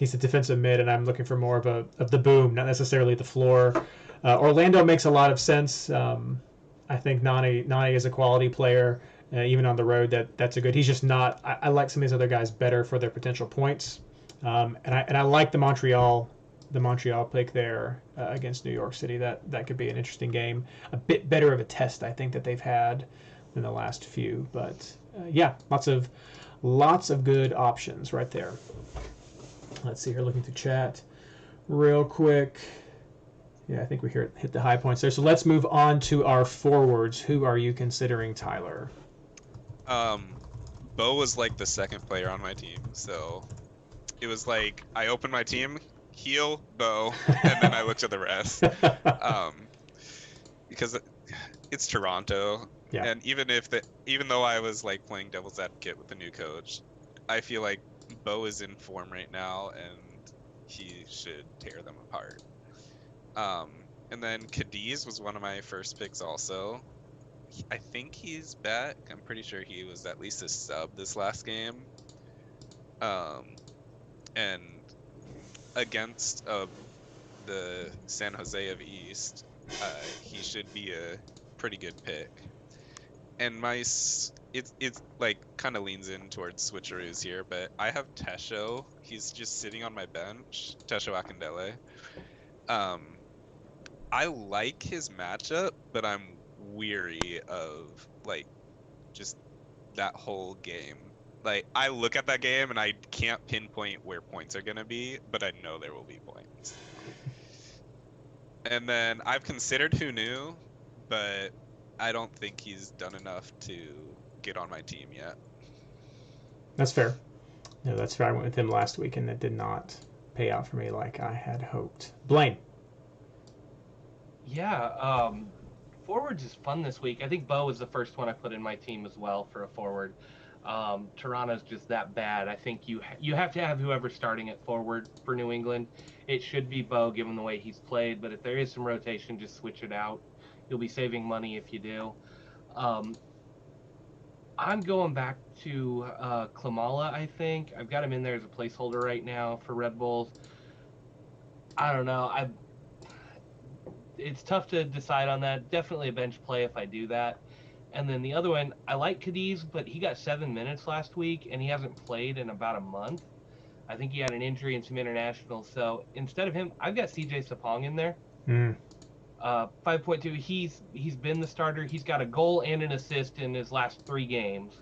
a defensive mid, and I'm looking for more of the boom, not necessarily the floor. Orlando makes a lot of sense. I think Nani is a quality player, even on the road. That's a good. He's just not. I like some of these other guys better for their potential points, and I like the Montreal pick there against New York City. That could be an interesting game. A bit better of a test, I think, that they've had than the last few. But yeah, lots of good options right there. Let's see here, looking through chat real quick. Yeah, I think we hit the high points there. So let's move on to our forwards. Who are you considering, Tyler? Bo was like the second player on my team. So it was like I opened my team, heel, Bo, and then I looked at the rest. Because it's Toronto. Yeah. And even though I was like playing devil's advocate with the new coach, I feel like Bo is in form right now and he should tear them apart. And then Cadiz was one of my first picks also. I think he's back. I'm pretty sure he was at least a sub this last game. And against the San Jose of East, he should be a pretty good pick. And it's like kind of leans in towards switcheroos here, but I have Tesho. He's just sitting on my bench, Tesho Akindele. I like his matchup, but I'm weary of like just that whole game. Like I look at that game and I can't pinpoint where points are gonna be, but I know there will be points. And then I've considered Who Knew, but I don't think he's done enough to get on my team yet. That's fair. No, that's fair. I went with him last week and it did not pay out for me like I had hoped. Blaine. Yeah, forwards is fun this week. I think Bo was the first one I put in my team as well for a forward. Toronto's just that bad. I think you have to have whoever's starting at forward for New England. It should be Bo given the way he's played, but if there is some rotation, just switch it out. You'll be saving money if you do. I'm going back to Klamala, I think. I've got him in there as a placeholder right now for Red Bulls. I don't know. It's tough to decide on that. Definitely a bench play if I do that. And then the other one, I like Cadiz, but he got 7 minutes last week, and he hasn't played in about a month. I think he had an injury and some internationals. So instead of him, I've got CJ Sapong in there. 5.2. He's been the starter. He's got a goal and an assist in his last 3 games,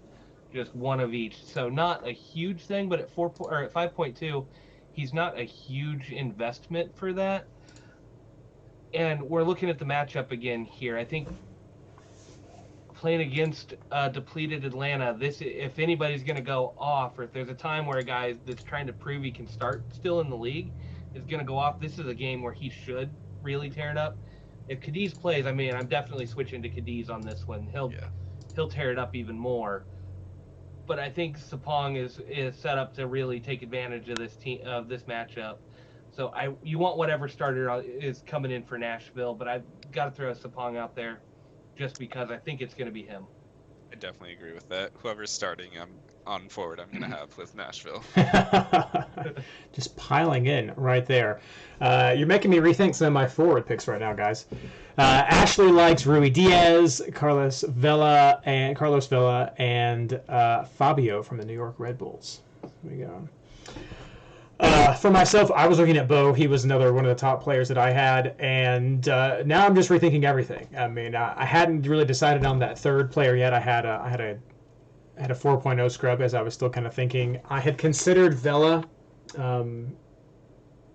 just one of each. So not a huge thing, but at 5.2, he's not a huge investment for that. And we're looking at the matchup again here. I think playing against depleted Atlanta, if anybody's going to go off, or if there's a time where a guy that's trying to prove he can start still in the league is going to go off, this is a game where he should really tear it up. If Cadiz plays, I mean, I'm definitely switching to Cadiz on this one. He'll tear it up even more. But I think Sapong is set up to really take advantage of this matchup. So you want whatever starter is coming in for Nashville, but I've got to throw Sapong out there just because I think it's going to be him. I definitely agree with that. Whoever's starting, I'm on forward. I'm gonna have with Nashville. Just piling in right there. You're making me rethink some of my forward picks right now, guys. Ashley likes Rui Diaz, Carlos Vela, and Fabio from the New York Red Bulls. There we go. For myself, I was looking at Bo. He was another one of the top players that I had, and now I'm just rethinking everything. I mean, I hadn't really decided on that third player yet. I had a 4.0 scrub as I was still kind of thinking. I had considered Vela,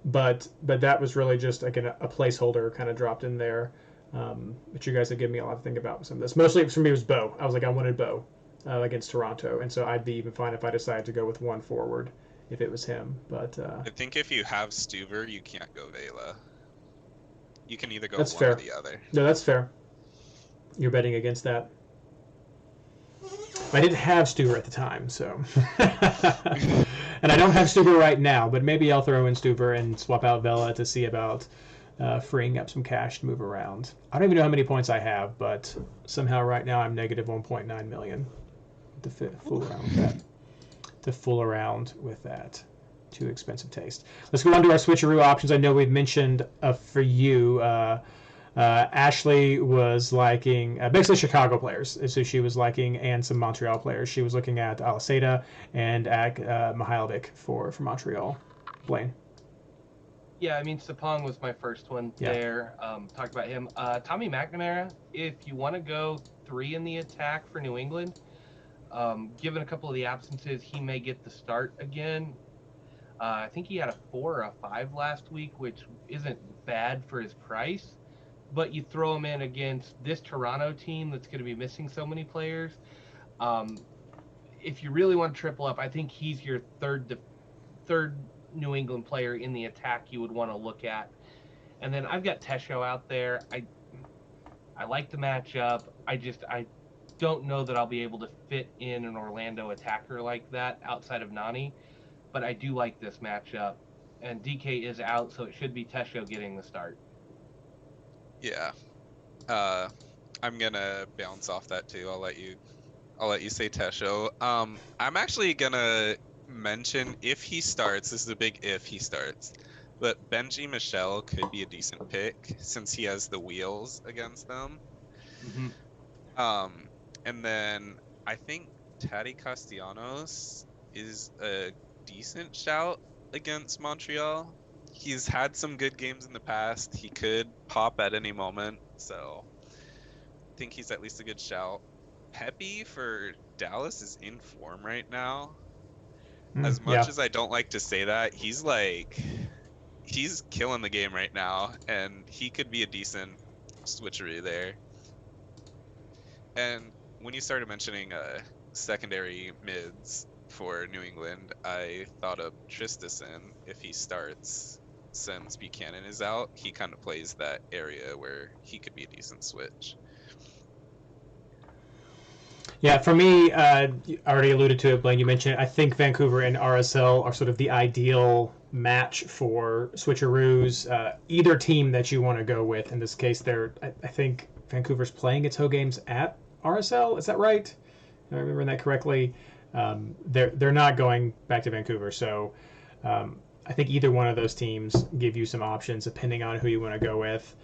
but that was really just again a placeholder kind of dropped in there. But you guys have given me a lot to think about with some of this. Mostly for me it was Bo. I was like I wanted Bo against Toronto, and so I'd be even fine if I decided to go with one forward if it was him. But I think if you have Stuver, you can't go Vela. You can either go that's one fair. or the other. No, that's fair. You're betting against that. I didn't have Stuber at the time, so. And I don't have Stuber right now, but maybe I'll throw in Stuber and swap out Vela to see about freeing up some cash to move around. I don't even know how many points I have, but somehow right now I'm negative 1.9 million to fool around with that. Too expensive taste. Let's go on to our switcheroo options. I know we've mentioned for you. Ashley was liking basically Chicago players, so she was liking, and some Montreal players. She was looking at Aliseda and at Mihailovic for Montreal. Blaine. Yeah, I mean Sapong was my first one there. Talked about him. Tommy McNamara. If you want to go 3 in the attack for New England, given a couple of the absences, he may get the start again. I think he had a 4 or a 5 last week, which isn't bad for his price. But you throw him in against this Toronto team that's going to be missing so many players. If you really want to triple up, I think he's your third New England player in the attack you would want to look at. And then I've got Tesho out there. I like the matchup. I don't know that I'll be able to fit in an Orlando attacker like that outside of Nani. But I do like this matchup. And DK is out, so it should be Tesho getting the start. Yeah, I'm gonna bounce off that too. I'll let you say Tesho. I'm actually gonna mention if he starts. This is a big if he starts, but Benji Michel could be a decent pick since he has the wheels against them. Mm-hmm. And then I think Taddy Castellanos is a decent shout against Montreal. He's had some good games in the past. He could pop at any moment, so I think he's at least a good shout. Pepe for Dallas is in form right now. As much as I don't like to say that, he's killing the game right now, and he could be a decent switcheroo there. And when you started mentioning secondary mids for New England, I thought of Tristison if he starts. Since Buchanan is out, he kind of plays that area where he could be a decent switch. Yeah, for me, I already alluded to it, Blaine, you mentioned it. I think Vancouver and RSL are sort of the ideal match for switcheroos. Either team that you want to go with. In this case, I think Vancouver's playing its home games at RSL. Is that right? Am I remembering that correctly? They're not going back to Vancouver, so I think either one of those teams give you some options depending on who you want to go with.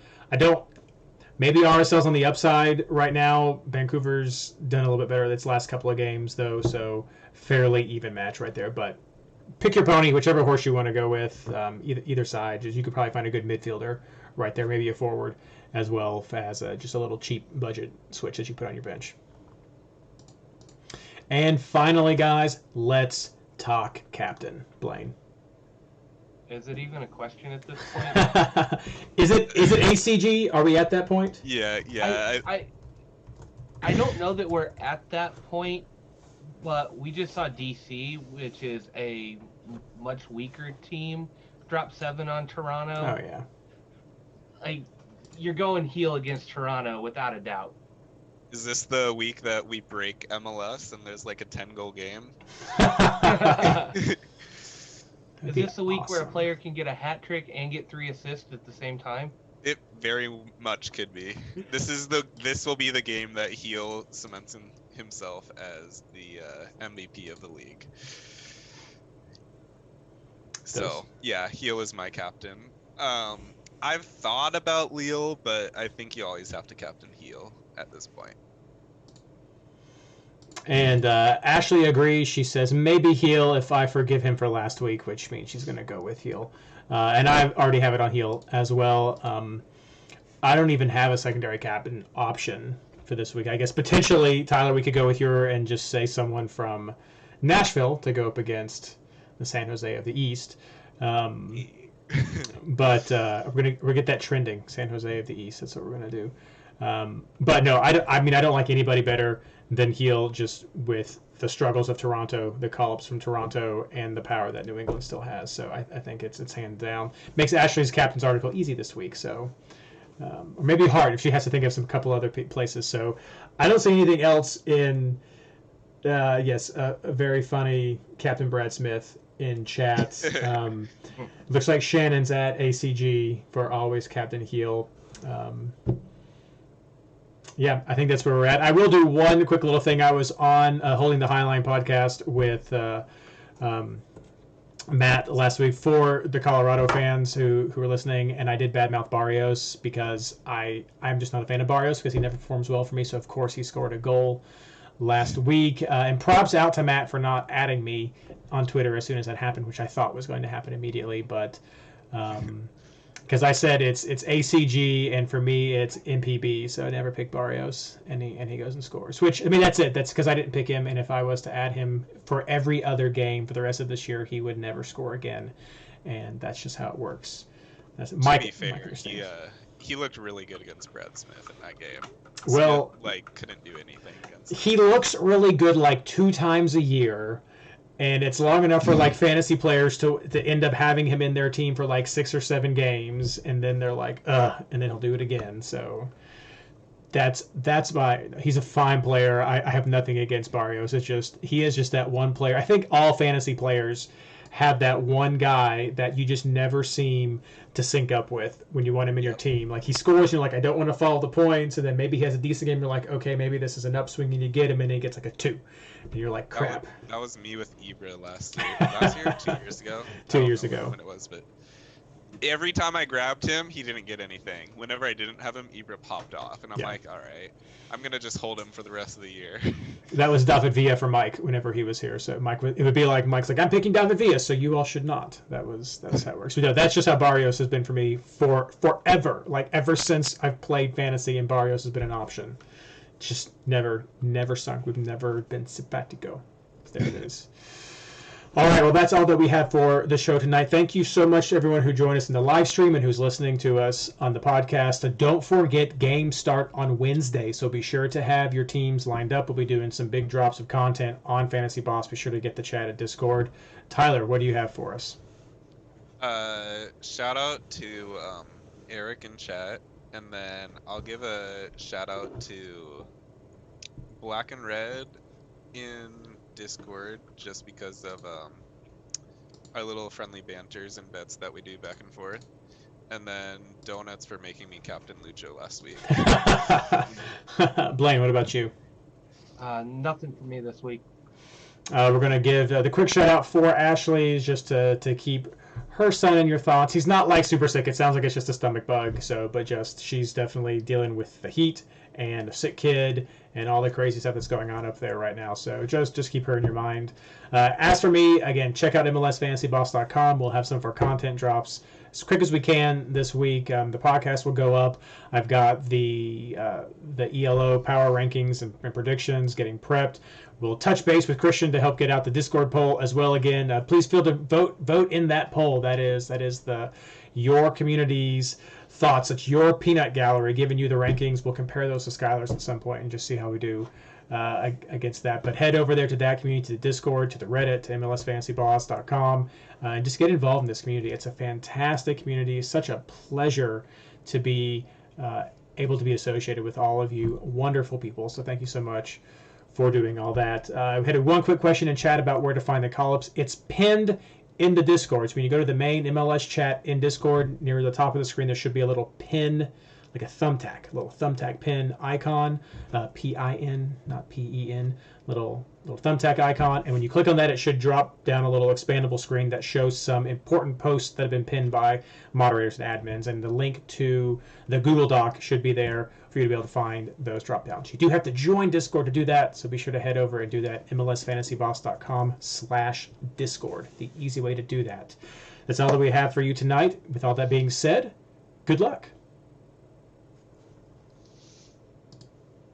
Maybe RSL's on the upside right now. Vancouver's done a little bit better its last couple of games, though, so fairly even match right there. But pick your pony, whichever horse you want to go with. Either side, you could probably find a good midfielder right there, maybe a forward as well as just a little cheap budget switch that you put on your bench. And finally, guys, let's talk captain. Blaine. Is it even a question at this point? Is it ACG? Are we at that point? Yeah. I don't know that we're at that point, but we just saw DC, which is a much weaker team, drop 7 on Toronto. Oh, yeah. You're going heel against Toronto without a doubt. Is this the week that we break MLS and there's like a 10-goal game? Is this the week where a player can get a hat trick and get 3 assists at the same time? It very much could be. This will be the game that Heel cements himself as the MVP of the league. So yeah, Heel is my captain. I've thought about Lille, but I think you always have to captain Heel at this point. And Ashley agrees. She says maybe Heel if I forgive him for last week, which means she's going to go with Heel. And I already have it on Heel as well. I don't even have a secondary captain option for this week. I guess potentially, Tyler, we could go with your and just say someone from Nashville to go up against the San Jose of the East. But we're gonna get that trending, San Jose of the East. That's what we're gonna do. But no, I don't like anybody better than Heel, just with the struggles of Toronto, the call-ups from Toronto, and the power that New England still has. So I think it's hands down. Makes Ashley's captain's article easy this week. So or maybe hard if she has to think of some couple other places. So I don't see anything else in. Yes, a very funny Captain Brad Smith in chat. Looks like Shannon's at ACG for always Captain Heel. Yeah, I think that's where we're at. I will do one quick little thing. I was on Holding the Highline podcast with Matt last week for the Colorado fans who were listening, and I did badmouth Barrios because I'm just not a fan of Barrios because he never performs well for me. So, of course, he scored a goal last week. And props out to Matt for not adding me on Twitter as soon as that happened, which I thought was going to happen immediately. But because I said it's ACG, and for me it's MPB, so I never pick Barrios, and he goes and scores. Which, I mean, that's it. That's because I didn't pick him, and if I was to add him for every other game for the rest of this year, he would never score again, and that's just how it works. That's to be fair, he looked really good against Brad Smith in that game. Well, couldn't do anything against him. He looks really good 2 times a year. And it's long enough for fantasy players to end up having him in their team for 6 or 7 games, and then they're like, and then he'll do it again. So that's he's a fine player. I have nothing against Barrios. It's just he is just that one player. I think all fantasy players have that one guy that you just never seem to sync up with when you want him in your team. He scores, you're like, I don't want to follow the points, and then maybe he has a decent game, you're like, okay, maybe this is an upswing, and you get him, and then he gets a 2. And you're like, crap. That was me with Ibra last year. Last year? 2 years ago? 2 years ago. When it was, but every time I grabbed him, he didn't get anything. Whenever I didn't have him, Ibra popped off, and I'm like, all right, I'm gonna just hold him for the rest of the year. That was David Villa for Mike whenever he was here. So it would be like Mike's like, I'm picking David Villa, so you all should not. That's how it works. But no, that's just how Barrios has been for me forever. Ever since I've played fantasy and Barrios has been an option. Just never sunk. We've never been simpatico. There it is. All right, well, that's all that we have for the show tonight. Thank you so much to everyone who joined us in the live stream and who's listening to us on the podcast. Don't forget, games start on Wednesday, so be sure to have your teams lined up. We'll be doing some big drops of content on Fantasy Boss. Be sure to get the chat at Discord. Tyler, what do you have for us? Shout out to Eric in chat, and then I'll give a shout out to Black and Red in Discord, just because of our little friendly banters and bets that we do back and forth, and then Donuts for making me Captain Lucho last week. Blaine, what about you? Nothing for me this week. We're going to give the quick shout out for Ashley just to keep her son in your thoughts. He's not like super sick. It sounds like it's just a stomach bug. But she's definitely dealing with the heat and a sick kid and all the crazy stuff that's going on up there right now. So just keep her in your mind. As for me, again, check out MLSFantasyBoss.com. We'll have some of our content drops as quick as we can this week. The podcast will go up. I've got the ELO power rankings and predictions getting prepped. We'll touch base with Christian to help get out the Discord poll as well. Again, please feel to vote in that poll. That is your community's thoughts. It's your peanut gallery giving you the rankings. We'll compare those to Skylar's at some point and just see how we do against that. But head over there to that community, to the Discord, to the Reddit, to MLSFantasyBoss.com, and just get involved in this community. It's a fantastic community. It's such a pleasure to be able to be associated with all of you wonderful people. So thank you so much for doing all that. We had one quick question in chat about where to find the call-ups. It's pinned in the Discord. So when you go to the main MLS chat in Discord, near the top of the screen, there should be a little pin, like a thumbtack, a little thumbtack pin icon, P-I-N, not P-E-N, little thumbtack icon. And when you click on that, it should drop down a little expandable screen that shows some important posts that have been pinned by moderators and admins. And the link to the Google Doc should be there for you to be able to find those drop downs. You do have to join Discord to do that, so be sure to head over and do that. MLSFantasyBoss.com/Discord. The easy way to do that. That's all that we have for you tonight. With all that being said, good luck.